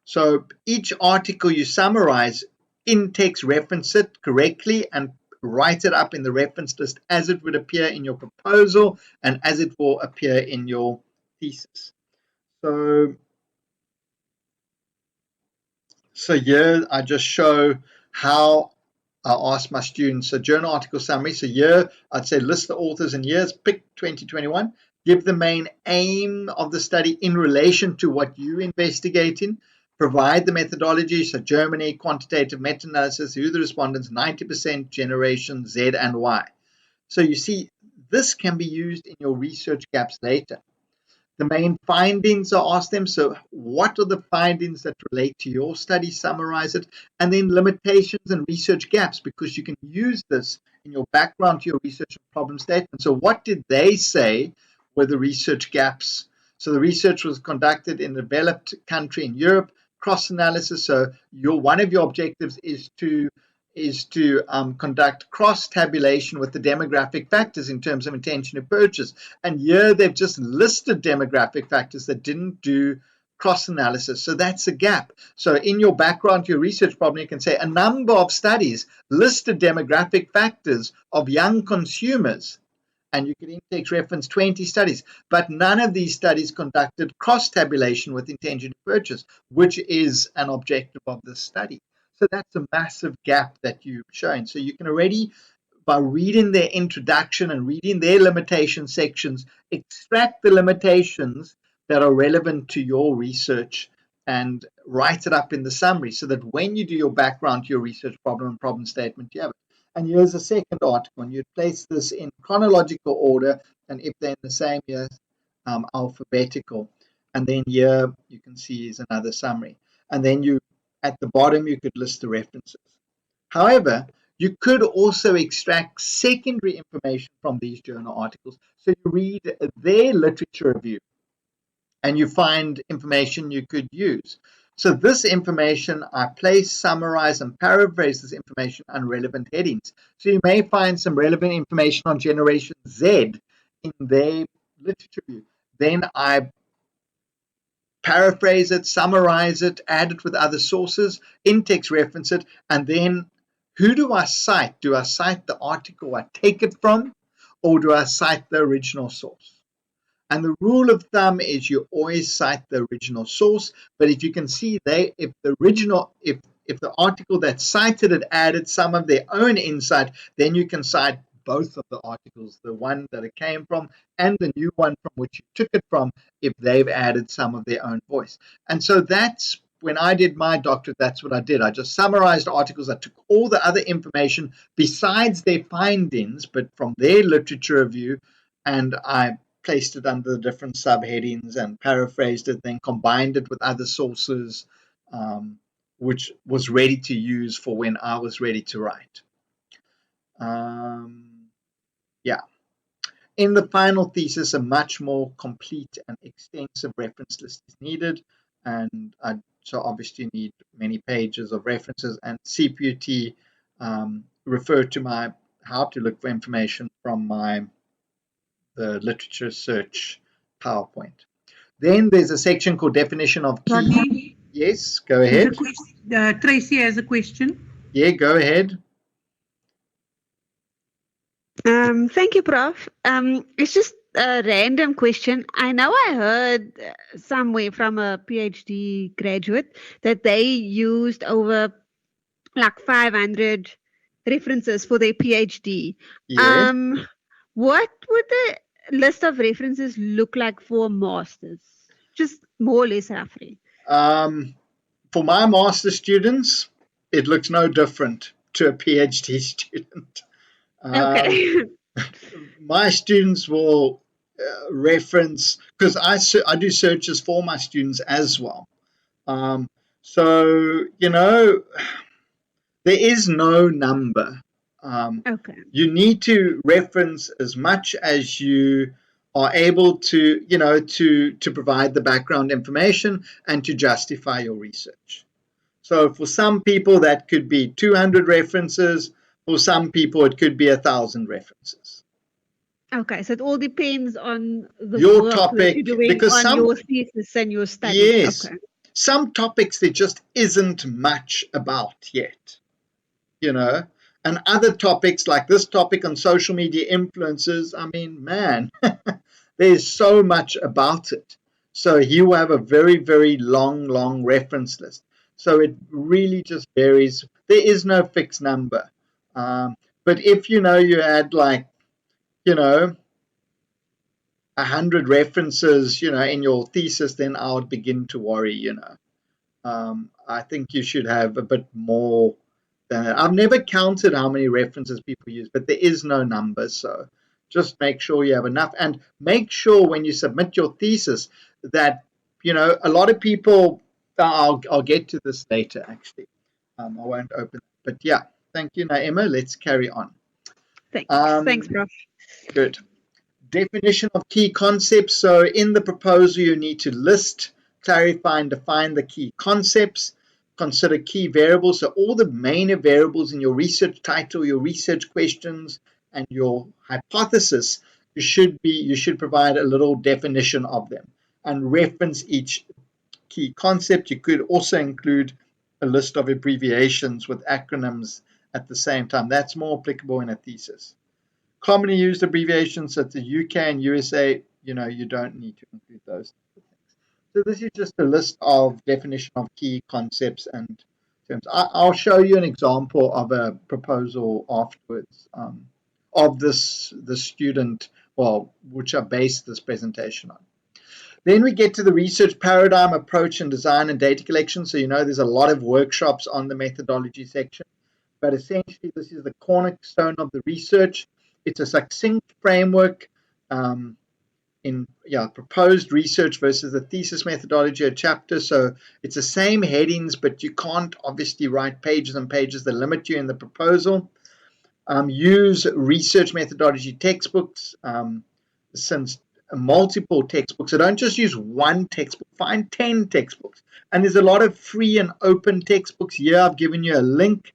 So each article you summarize, in-text reference it correctly and write it up in the reference list as it would appear in your proposal and as it will appear in your thesis. So here I just show how I ask my students a journal article summary. So here I'd say list the authors and years, pick 2021, give the main aim of the study in relation to what you're investigating, provide the methodology. So Germany, quantitative meta-analysis, who the respondents, 90%, generation Z and Y. So you see, this can be used in your research gaps later. The main findings are asked them. So what are the findings that relate to your study? Summarize it. And then limitations and research gaps, because you can use this in your background to your research problem statement. So what did they say were the research gaps? So the research was conducted in a developed country in Europe, cross-analysis. So one of your objectives is to conduct cross-tabulation with the demographic factors in terms of intention to purchase. And here they've just listed demographic factors that didn't do cross-analysis. So that's a gap. So in your background, your research problem, you can say a number of studies listed demographic factors of young consumers. And you can in-text reference 20 studies, but none of these studies conducted cross-tabulation with intention to purchase, which is an objective of this study. So that's a massive gap that you've shown. So you can already, by reading their introduction and reading their limitation sections, extract the limitations that are relevant to your research and write it up in the summary so that when you do your background to your research problem and problem statement, you have it. And here's a second article, and you'd place this in chronological order, and if they're in the same year, alphabetical. And then here you can see is another summary. And then you, at the bottom, you could list the references. However, you could also extract secondary information from these journal articles. So you read their literature review and you find information you could use. So this information, I place, summarize, and paraphrase this information on relevant headings. So you may find some relevant information on Generation Z in their literature review. Then I paraphrase it, summarize it, add it with other sources, in-text reference it, and then who do I cite? Do I cite the article I take it from, or do I cite the original source? And the rule of thumb is you always cite the original source, but if you can see if the article that cited it added some of their own insight, then you can cite both of the articles, the one that it came from and the new one from which you took it from, if they've added some of their own voice. And so that's when I did my doctorate, that's what I did. I just summarized articles. I took all the other information besides their findings, but from their literature review, and I placed it under the different subheadings and paraphrased it, then combined it with other sources, which was ready to use for when I was ready to write. Yeah. In the final thesis, a much more complete and extensive reference list is needed, and so obviously you need many pages of references, and CPUT referred to my how to look for information from the literature search PowerPoint. Then there's a section called definition of key. Rodney, Yes, go ahead. Tracy has a question. Yeah, go ahead. Thank you, Prof. It's just a random question. I know I heard somewhere from a PhD graduate that they used over like 500 references for their PhD. Yes. What would the list of references look like for masters? Just more or less roughly. For my master students, it looks no different to a PhD student. Okay. My students will reference, because I do searches for my students as well. So, there is no number. Okay. You need to reference as much as you are able to, to provide the background information and to justify your research. So for some people that could be 200 references. For some people it could be 1,000 references. Okay, so it all depends on the Your work topic, that you're doing because on your thesis and your studies. Yes. Okay. Some topics there just isn't much about yet, and other topics like this topic on social media influencers, I mean, man, there's so much about it. So you have a very, very long reference list. So it really just varies. There is no fixed number. But if you had 100 references, in your thesis, then I would begin to worry, I think you should have a bit more than that. I've never counted how many references people use, but there is no number. So just make sure you have enough, and make sure when you submit your thesis that, a lot of people, I'll get to this later actually. I won't open it. But yeah, thank you, Naima. Let's carry on. Thanks, Prof. Good. Definition of key concepts. So in the proposal, you need to list, clarify, and define the key concepts. Consider key variables. So all the main variables in your research title, your research questions, and your hypothesis, you should provide a little definition of them and reference each key concept. You could also include a list of abbreviations with acronyms at the same time. That's more applicable in a thesis. Commonly used abbreviations such as UK and USA, you don't need to include those things. So this is just a list of definition of key concepts and terms. I'll show you an example of a proposal afterwards of the student, which I based this presentation on. Then we get to the research paradigm, approach and design and data collection. So there's a lot of workshops on the methodology section. but essentially this is the cornerstone of the research. It's a succinct framework in proposed research versus the thesis methodology, a chapter. So it's the same headings, but you can't obviously write pages and pages that limit you in the proposal. Use research methodology textbooks, since multiple textbooks. So don't just use one textbook, find 10 textbooks. And there's a lot of free and open textbooks here. I've given you a link.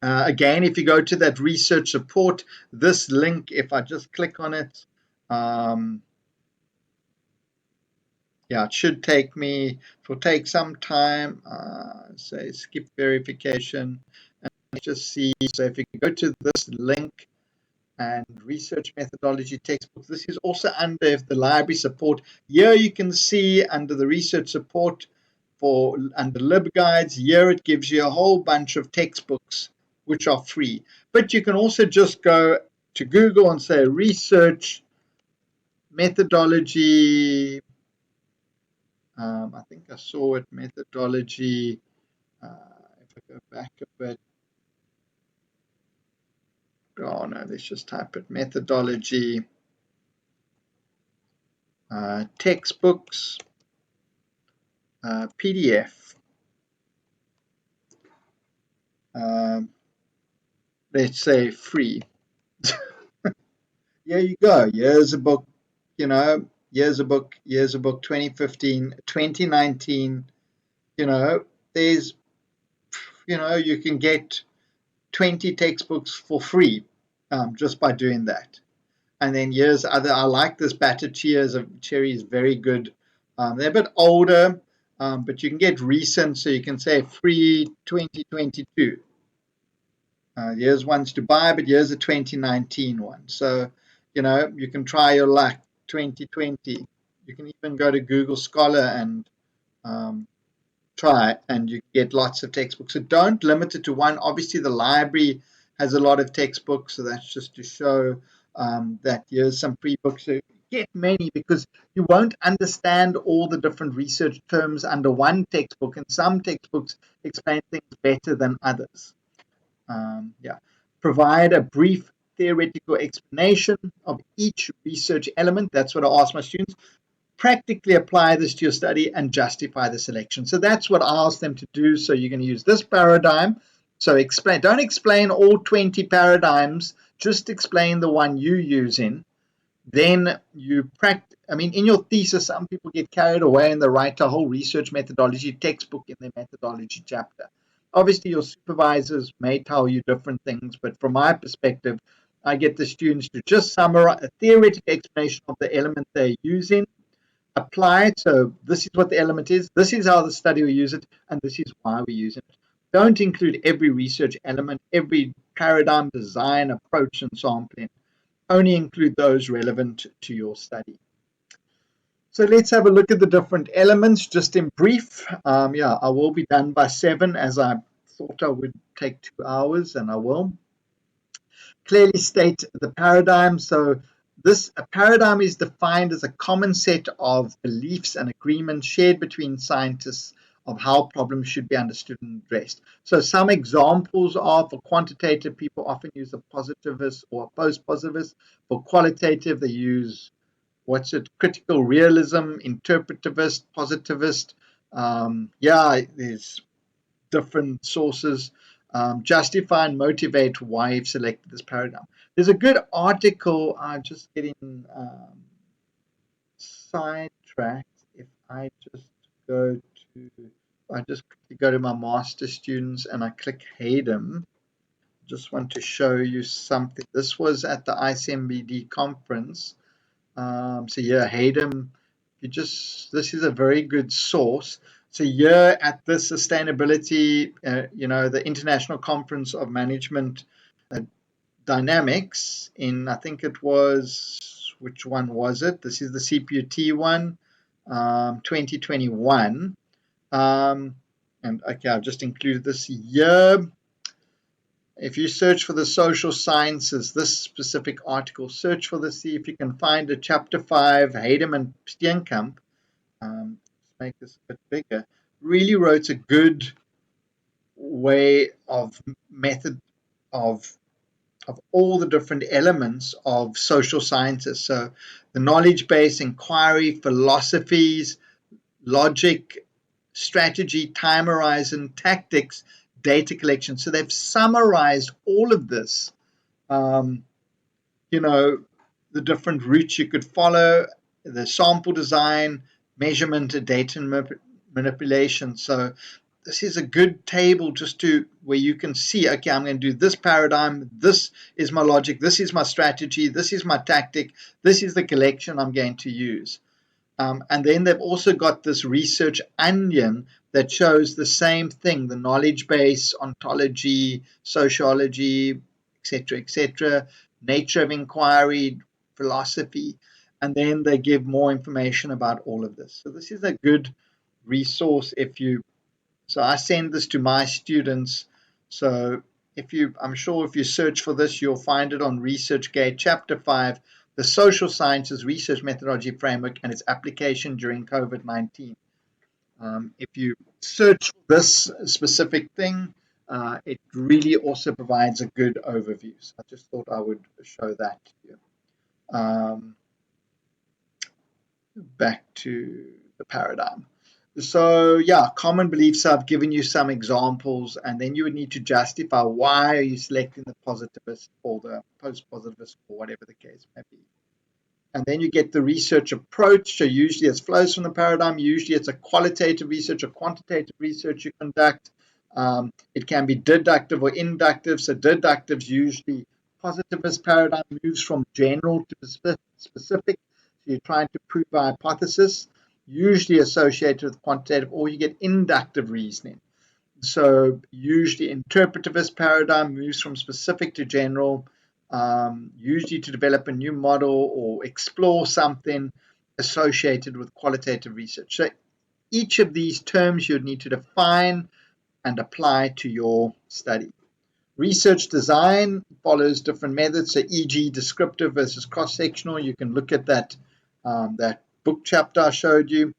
Again, if you go to that research support, this link, if I just click on it, it should take me, it will take some time, say skip verification, and just see. So if you go to this link and research methodology textbooks, this is also under the library support. Here you can see under the research support under LibGuides, here it gives you a whole bunch of textbooks which are free. But you can also just go to Google and say research methodology. I think I saw it, methodology. If I go back a bit. Oh no, let's just type it, methodology textbooks PDF. Let's say free. Here you go. Here's a book, here's a book, 2015, 2019. There's, you can get 20 textbooks for free just by doing that. And then here's other, I like this battered cherry is very good. They're a bit older, but you can get recent, so you can say free 2022. Here's ones to buy, but here's a 2019 one. So, you can try your luck. 2020. You can even go to Google Scholar and try, and you get lots of textbooks. So don't limit it to one. Obviously, the library has a lot of textbooks, so that's just to show that here's some free books. So get many, because you won't understand all the different research terms under one textbook, and some textbooks explain things better than others. Provide a brief theoretical explanation of each research element. That's what I ask my students. Practically apply this to your study and justify the selection. So that's what I ask them to do. So you're going to use this paradigm. So don't explain all 20 paradigms, just explain the one you're using. Then you practice. In your thesis, some people get carried away and they write a whole research methodology textbook in their methodology chapter. Obviously, your supervisors may tell you different things, but from my perspective, I get the students to just summarize a theoretical explanation of the element they're using, apply it. So this is what the element is, this is how the study will use it, and this is why we're using it. Don't include every research element, every paradigm, design, approach, and sampling. Only include those relevant to your study. So let's have a look at the different elements just in brief. I will be done by 7, as I thought I would take 2 hours, and I will. Clearly state the paradigm. So a paradigm is defined as a common set of beliefs and agreements shared between scientists of how problems should be understood and addressed. So some examples are, for quantitative, people often use a positivist or a post-positivist. For qualitative, they use critical realism, interpretivist, positivist. There's different sources. Justify and motivate why you've selected this paradigm. There's a good article. I'm just getting sidetracked. If I just quickly go to my master students and I click Hayden. Just want to show you something. This was at the ICMBD conference. Hayden, this is a very good source. So here at the sustainability, the International Conference of Management Dynamics I think it was, which one was it? This is the CPUT one, 2021. And okay, I've just included this year. If you search for the social sciences, this specific article, search for this, see if you can find a chapter 5, Hayden and Steenkamp. Let's make this a bit bigger. Really wrote a good way of method of all the different elements of social sciences. So the knowledge base, inquiry, philosophies, logic, strategy, time horizon, tactics, data collection. So they've summarized all of this, you know, the different routes you could follow, the sample design, measurement, and data manipulation. So this is a good table just to where you can see, okay, I'm going to do this paradigm, this is my logic, this is my strategy, this is my tactic, this is the collection I'm going to use. And then they've also got this research onion that shows the same thing, the knowledge base, ontology, sociology, etc., nature of inquiry, philosophy, and then they give more information about all of this. So this is a good resource if you, so I send this to my students. So I'm sure if you search for this, you'll find it on ResearchGate, Chapter 5, the Social Sciences Research Methodology Framework and its Application During COVID-19. If you search for this specific thing, it really also provides a good overview. So I just thought I would show that to you. Back to the paradigm. So yeah, common beliefs, I've given you some examples, and then you would need to justify why are you selecting the positivist or the post-positivist or whatever the case may be. And then you get the research approach. So usually it flows from the paradigm. Usually it's a qualitative research or quantitative research you conduct. It can be deductive or inductive. So deductive, usually positivist paradigm moves from general to specific. So you're trying to prove a hypothesis, usually associated with quantitative, or you get inductive reasoning. So usually interpretivist paradigm moves from specific to general, usually to develop a new model or explore something associated with qualitative research. So each of these terms you'd need to define and apply to your study. Research design follows different methods, so e.g. descriptive versus cross-sectional. You can look at that, that book chapter I showed you.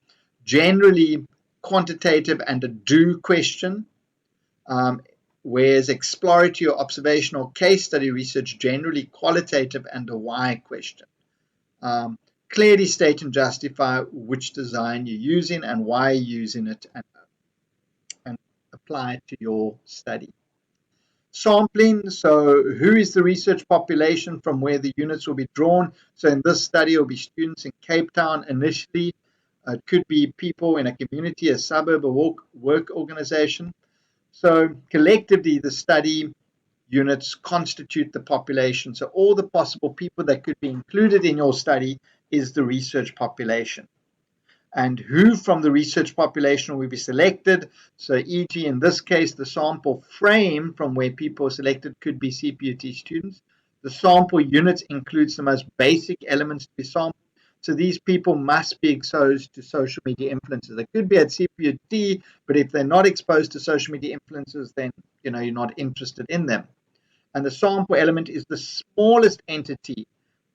Generally quantitative and a do question, whereas exploratory or observational case study research generally qualitative and a why question. Clearly state and justify which design you're using and why you're using it, and apply it to your study. Sampling, so who is the research population from where the units will be drawn? So in this study, it will be students in Cape Town initially. It could be people in a community, a suburb, a work organization. So collectively, the study units constitute the population. So all the possible people that could be included in your study is the research population. And who from the research population will be selected? So e.g. in this case, the sample frame from where people are selected could be CPUT students. The sample unit includes the most basic elements to be sampled. So these people must be exposed to social media influencers. They could be at CPUT, but if they're not exposed to social media influencers, then you're not interested in them. And the sample element is the smallest entity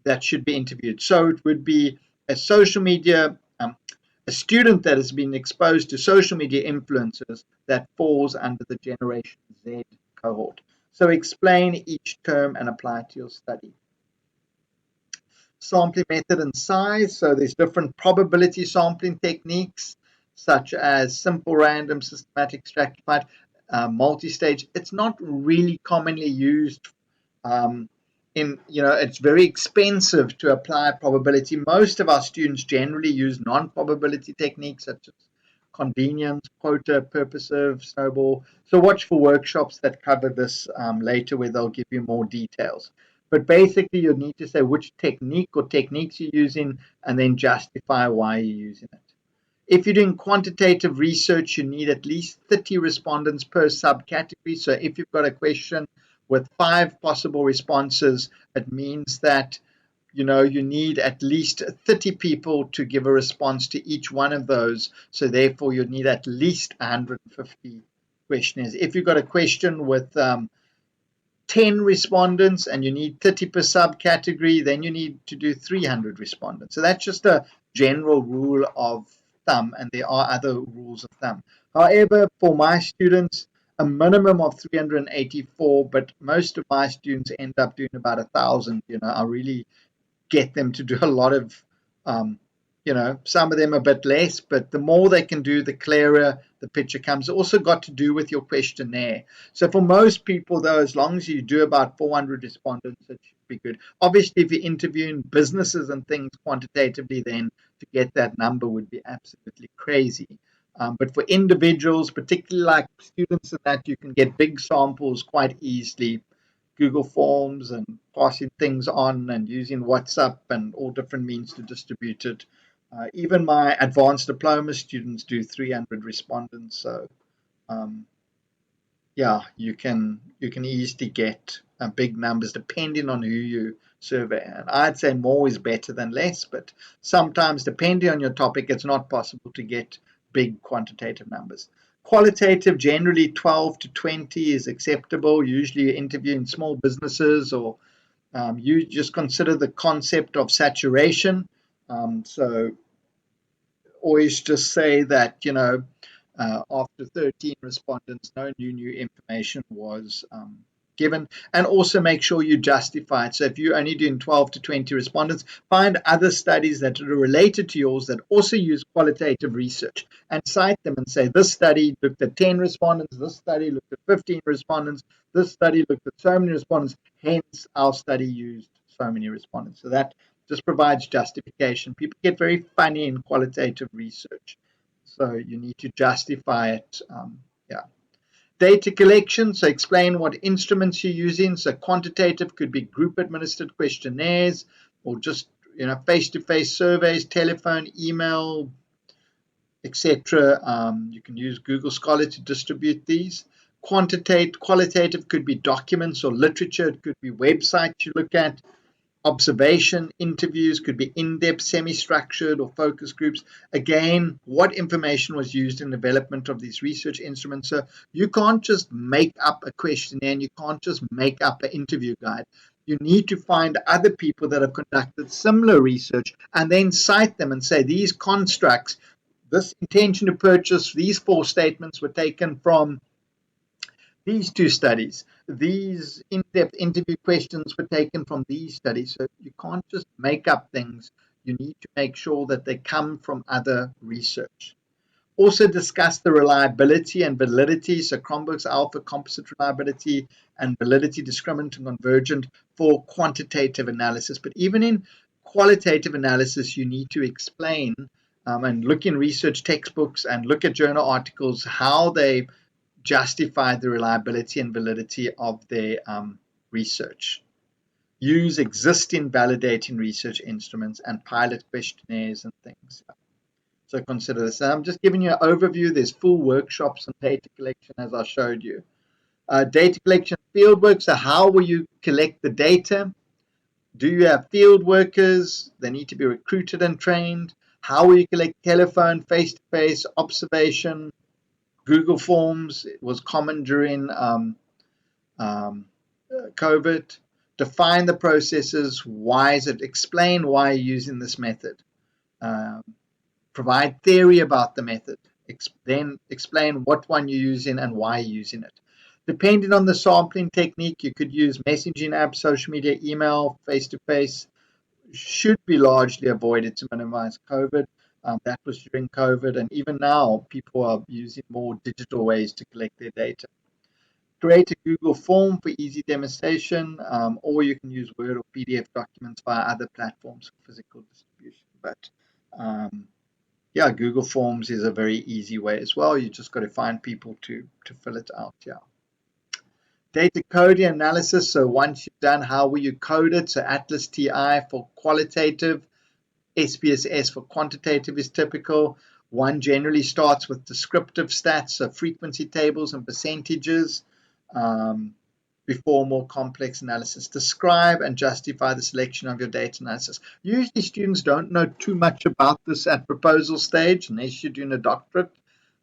that should be interviewed. So it would be a social media, a student that has been exposed to social media influencers that falls under the Generation Z cohort. So explain each term and apply it to your study. Sampling method and size. So there's different probability sampling techniques, such as simple, random, systematic, stratified, multi-stage. It's not really commonly used it's very expensive to apply probability. Most of our students generally use non-probability techniques such as convenience, quota, purposive, snowball. So watch for workshops that cover this later, where they'll give you more details. But basically, you'll need to say which technique or techniques you're using and then justify why you're using it. If you're doing quantitative research, you need at least 30 respondents per subcategory. So if you've got a question with 5 possible responses, it means that you need at least 30 people to give a response to each one of those. So therefore, you need at least 150 questionnaires. If you've got a question with 10 respondents and you need 30 per subcategory, then you need to do 300 respondents. So that's just a general rule of thumb, and there are other rules of thumb. However, for my students, a minimum of 384, but most of my students end up doing about 1,000. I really get them to do a lot of, some of them a bit less, but the more they can do, the clearer the picture comes. Also got to do with your questionnaire. So for most people, though, as long as you do about 400 respondents, it should be good. Obviously, if you're interviewing businesses and things quantitatively, then to get that number would be absolutely crazy. But for individuals, particularly like students and that, you can get big samples quite easily. Google Forms and passing things on and using WhatsApp and all different means to distribute it. Even my advanced diploma students do 300 respondents. So yeah, you can easily get big numbers depending on who you survey. And I'd say more is better than less, but sometimes depending on your topic, it's not possible to get big quantitative numbers. Qualitative, generally 12 to 20 is acceptable. Usually you're interviewing small businesses, or you just consider the concept of saturation. So always just say that, after 13 respondents, no new information was given. And also make sure you justify it. So if you're only doing 12 to 20 respondents, find other studies that are related to yours that also use qualitative research and cite them and say, this study looked at 10 respondents, this study looked at 15 respondents, this study looked at so many respondents, hence our study used so many respondents. So that just provides justification. People get very funny in qualitative research, so you need to justify it. Data collection, so explain what instruments you're using. So quantitative could be group administered questionnaires, or just face-to-face surveys, telephone, email, etc. You can use Google Scholar to distribute these. Qualitative could be documents or literature. It could be websites you look at. Observation, interviews could be in-depth, semi-structured, or focus groups. Again, what information was used in development of these research instruments? So you can't just make up a questionnaire, and you can't just make up an interview guide. You need to find other people that have conducted similar research and then cite them and say, these constructs, this intention to purchase, these 4 statements were taken from these 2 studies. These in-depth interview questions were taken from these studies. So you can't just make up things. You need to make sure that they come from other research. Also discuss the reliability and validity. So Cronberg's alpha, composite reliability and validity, discriminant and convergent for quantitative analysis. But even in qualitative analysis, you need to explain and look in research textbooks and look at journal articles, how they justify the reliability and validity of their research. Use existing validating research instruments and pilot questionnaires and things. So consider this. I'm just giving you an overview. There's full workshops on data collection, as I showed you. Data collection fieldwork. So how will you collect the data? Do you have field workers? They need to be recruited and trained. How will you collect telephone, face-to-face, observation, Google Forms? It was common during COVID. Define the processes. Why is it? Explain why you're using this method. Provide theory about the method. Then explain what one you're using and why you're using it. Depending on the sampling technique, you could use messaging apps, social media, email, face-to-face. Should be largely avoided to minimize COVID. That was during COVID, and even now people are using more digital ways to collect their data. Create a Google form for easy demonstration, or you can use Word or PDF documents via other platforms for physical distribution. But yeah, Google Forms is a very easy way as well. You just got to find people to fill it out. Yeah. Data coding analysis. So once you've done, how will you code it? So Atlas TI for qualitative, SPSS for quantitative is typical. One generally starts with descriptive stats, so frequency tables and percentages, before more complex analysis. Describe and justify the selection of your data analysis. Usually students don't know too much about this at proposal stage, unless you're doing a doctorate.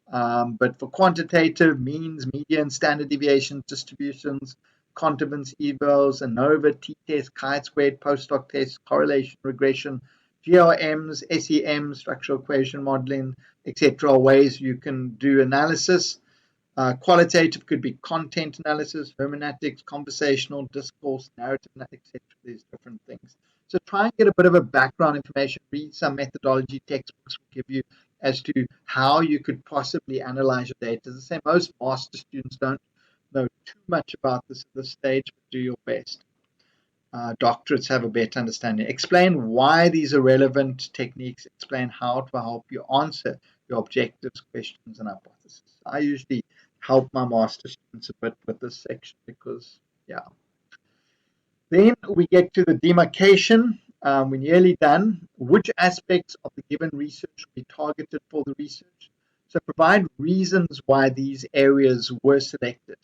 But for quantitative, means, median, standard deviations, distributions, confidence evals, ANOVA, t-test, chi-squared, post-hoc tests, correlation, regression, GRMs, SEM, structural equation modeling, etc. are ways you can do analysis. Qualitative could be content analysis, hermeneutics, conversational, discourse, narrative, etc. There's different things. So try and get a bit of a background information, read some methodology textbooks will give you as to how you could possibly analyze your data. As I say, most master students don't know too much about this at this stage, but do your best. Doctorates have a better understanding. Explain why these are relevant techniques. Explain how to help you answer your objectives, questions, and hypotheses. I usually help my master students a bit with this section because, yeah. Then we get to the demarcation. We're nearly done. Which aspects of the given research will be targeted for the research? So provide reasons why these areas were selected.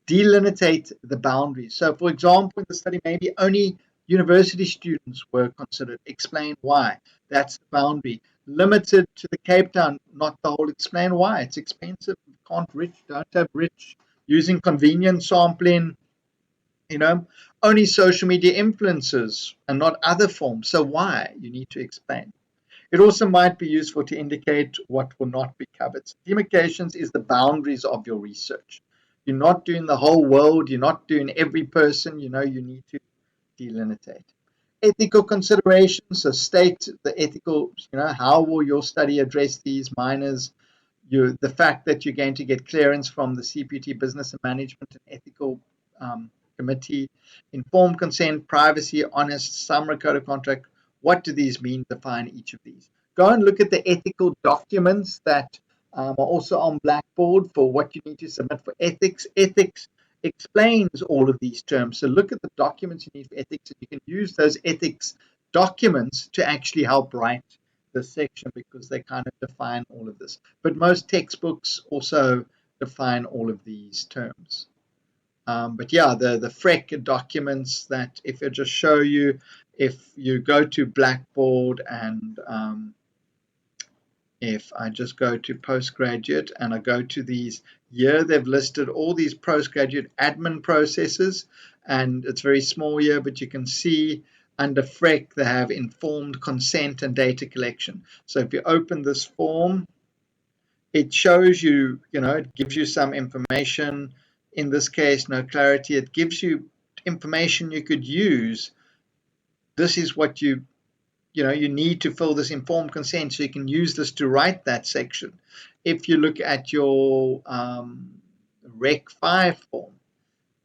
Delimitate the boundaries. So for example, in the study, maybe only university students were considered. Explain why. That's the boundary. Limited to the Cape Town, not the whole. Explain why. It's expensive. Don't have rich. Using convenience sampling, only social media influencers and not other forms. So why? You need to explain. It also might be useful to indicate what will not be covered. So demarcations is the boundaries of your research. You're not doing the whole world. You're not doing every person. You need to delimitate. Ethical considerations. So state the ethical, how will your study address these minors? The fact that you're going to get clearance from the CPT Business and Management and Ethical Committee, informed consent, privacy, honest, summary code of conduct. What do these mean? Define each of these. Go and look at the ethical documents that are also on Blackboard for what you need to submit for ethics. Ethics explains all of these terms. So look at the documents you need for ethics, and you can use those ethics documents to actually help write this section because they kind of define all of this. But most textbooks also define all of these terms. But yeah, the FREC documents that if I just show you, if you go to Blackboard and if I just go to postgraduate and I go to these here, they've listed all these postgraduate admin processes, and it's very small here, but you can see under FREC they have informed consent and data collection. So if you open this form, it shows you, it gives you some information. In this case, no clarity. It gives you information you could use. This is what you need to fill this informed consent, so you can use this to write that section. If you look at your Rec 5 form,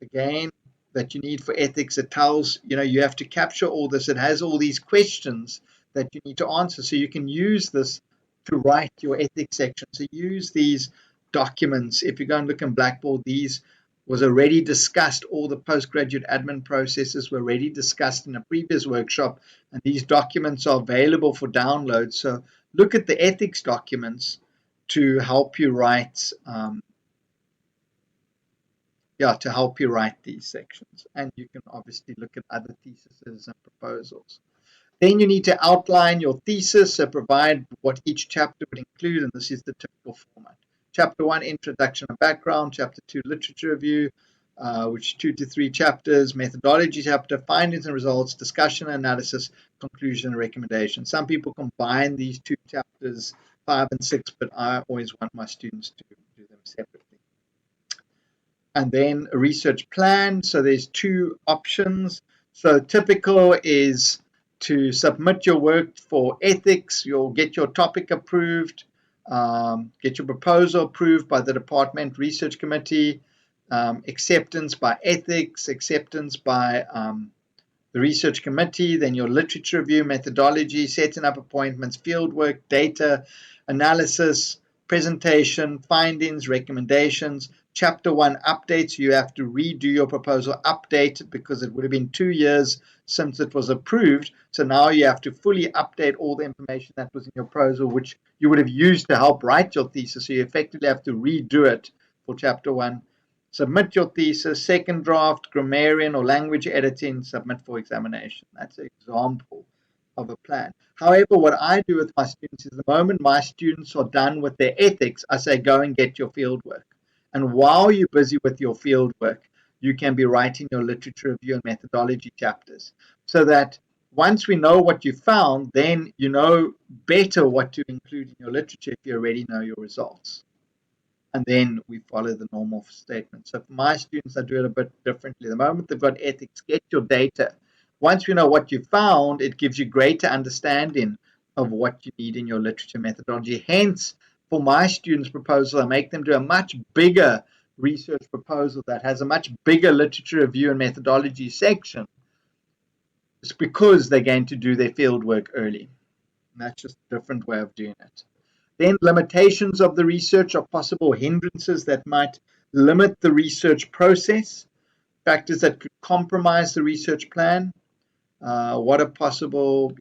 again, that you need for ethics, it tells, you have to capture all this. It has all these questions that you need to answer, so you can use this to write your ethics section. So use these documents. If you go and look in Blackboard, these was already discussed. All the postgraduate admin processes were already discussed in a previous workshop, and these documents are available for download. So look at the ethics documents to help you write these sections. And you can obviously look at other theses and proposals. Then you need to outline your thesis, so provide what each chapter would include, and this is the typical format. Chapter 1, introduction and background. Chapter 2, literature review, which is 2 to 3 chapters. Methodology chapter, findings and results, discussion and analysis, conclusion and recommendation. Some people combine these 2 chapters, 5 and 6, but I always want my students to do them separately. And then a research plan. So there's 2 options. So typical is to submit your work for ethics. You'll get your topic approved, get your proposal approved by the department research committee, acceptance by ethics, acceptance by the research committee, then your literature review, methodology, setting up appointments, fieldwork, data analysis, presentation, findings, recommendations. Chapter 1 updates. You have to redo your proposal, update it, because it would have been 2 years since it was approved. So now you have to fully update all the information that was in your proposal, which you would have used to help write your thesis. So you effectively have to redo it for chapter 1. Submit your thesis, second draft, grammarian or language editing, submit for examination. That's an example of a plan. However, what I do with my students is the moment my students are done with their ethics, I say, go and get your field work. And while you're busy with your field work, you can be writing your literature review and methodology chapters, so that once we know what you found, then you know better what to include in your literature if you already know your results. and then we follow the normal statement. So for my students, I do it a bit differently. The moment they've got ethics, get your data. Once you know what you found, it gives you greater understanding of what you need in your literature methodology. Hence, for my students' proposal, I make them do a much bigger research proposal that has a much bigger literature review and methodology section. It's because they're going to do their field work early. And that's just a different way of doing it. Then limitations of the research are possible hindrances that might limit the research process, factors that could compromise the research plan. What are possible?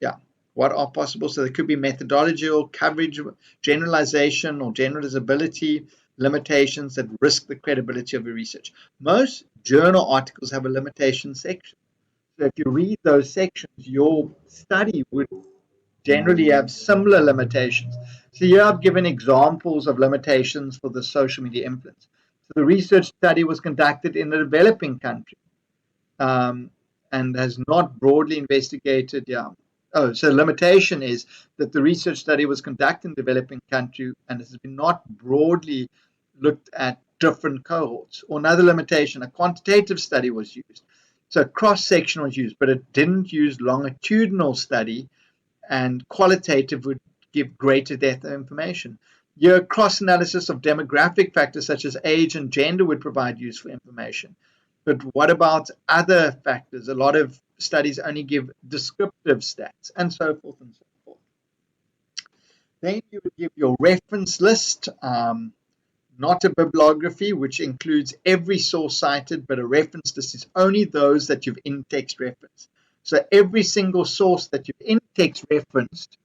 So there could be methodological coverage, generalization or generalizability limitations that risk the credibility of your research. Most journal articles have a limitation section. So if you read those sections, your study would generally have similar limitations. So here I've given examples of limitations for the social media influence. So the research study was conducted in a developing country, and has not broadly investigated. Oh, so the limitation is that the research study was conducted in a developing country and has been not broadly looked at different cohorts. Or another limitation, a quantitative study was used. So cross-section was used, but it didn't use longitudinal study, and qualitative would give greater depth of information. Your cross-analysis of demographic factors such as age and gender would provide useful information. But what about other factors? A lot of studies only give descriptive stats, and so forth and so forth. Then you would give your reference list, not a bibliography, which includes every source cited, but a reference list is only those that you've in-text referenced. So every single source that you've in-text referenced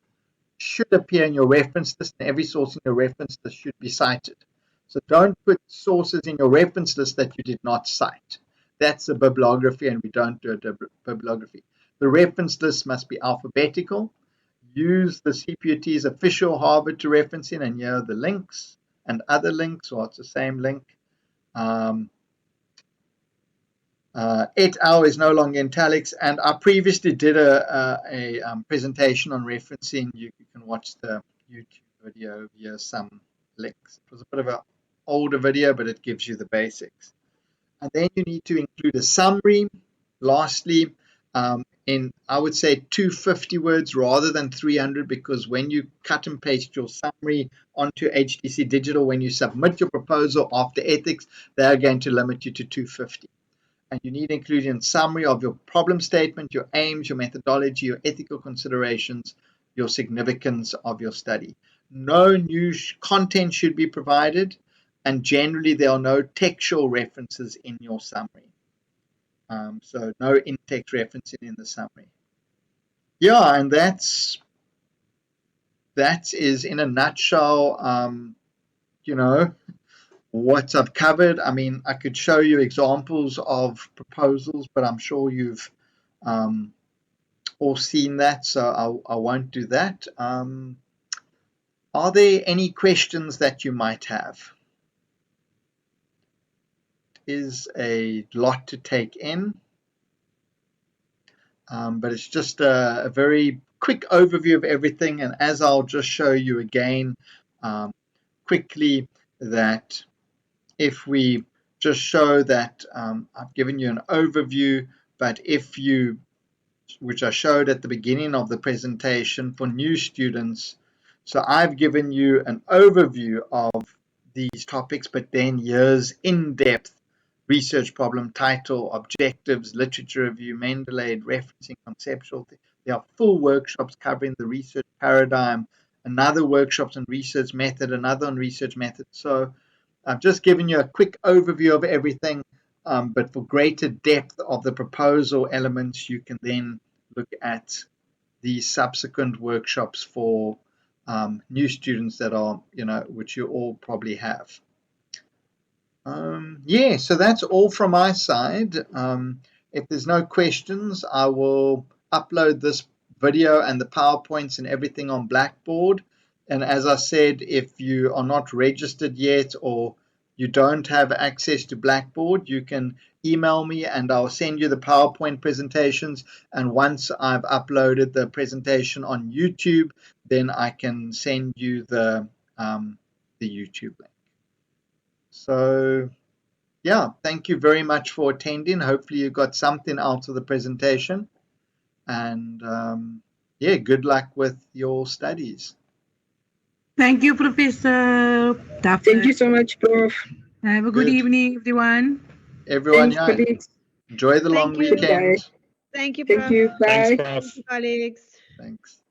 should appear in your reference list, and every source in your reference list should be cited. So don't put sources in your reference list that you did not cite. That's a bibliography, and we don't do a bibliography. The reference list must be alphabetical. Use the CPUT's official Harvard to reference in, and here are the links and other links, or it's the same link. Et al. Is no longer in italics, and I previously did a presentation on referencing. You can watch the YouTube video via some links. It was a bit of an older video, but it gives you the basics. And then you need to include a summary. Lastly, in, I would say, 250 words rather than 300, because when you cut and paste your summary onto HTC Digital, when you submit your proposal after ethics, they are going to limit you to 250. And you need to include a summary of your problem statement, your aims, your methodology, your ethical considerations, your significance of your study. No new content should be provided, and generally there are no textual references in your summary. So no in-text referencing in the summary. Yeah, and that is in a nutshell, what I've covered. I mean, I could show you examples of proposals, but I'm sure you've all seen that, so I won't do that. Are there any questions that you might have? It is a lot to take in, but it's just a very quick overview of everything. And as I'll just show you again quickly, that if we just show that I've given you an overview, but if you, which I showed at the beginning of the presentation for new students, so I've given you an overview of these topics, but then here's in-depth research problem, title, objectives, literature review, Mendeley, referencing, conceptual. There are full workshops covering the research paradigm, another workshops on research method, another on research method. So I've just given you a quick overview of everything, but for greater depth of the proposal elements, you can then look at the subsequent workshops for new students that are, which you all probably have. Yeah, so that's all from my side. If there's no questions, I will upload this video and the PowerPoints and everything on Blackboard. And as I said, if you are not registered yet or you don't have access to Blackboard, you can email me and I'll send you the PowerPoint presentations. And once I've uploaded the presentation on YouTube, then I can send you the YouTube link. So, yeah, thank you very much for attending. Hopefully you got something out of the presentation. And yeah, good luck with your studies. Thank you, Professor Duffy. Thank you so much, Prof. Have a good evening, everyone. Everyone, Thanks, colleagues. enjoy the long Thank you. weekend. Goodbye. Thank you, Thank Prof. you. Bye. Thanks, Prof. Thank you, colleagues. Thanks.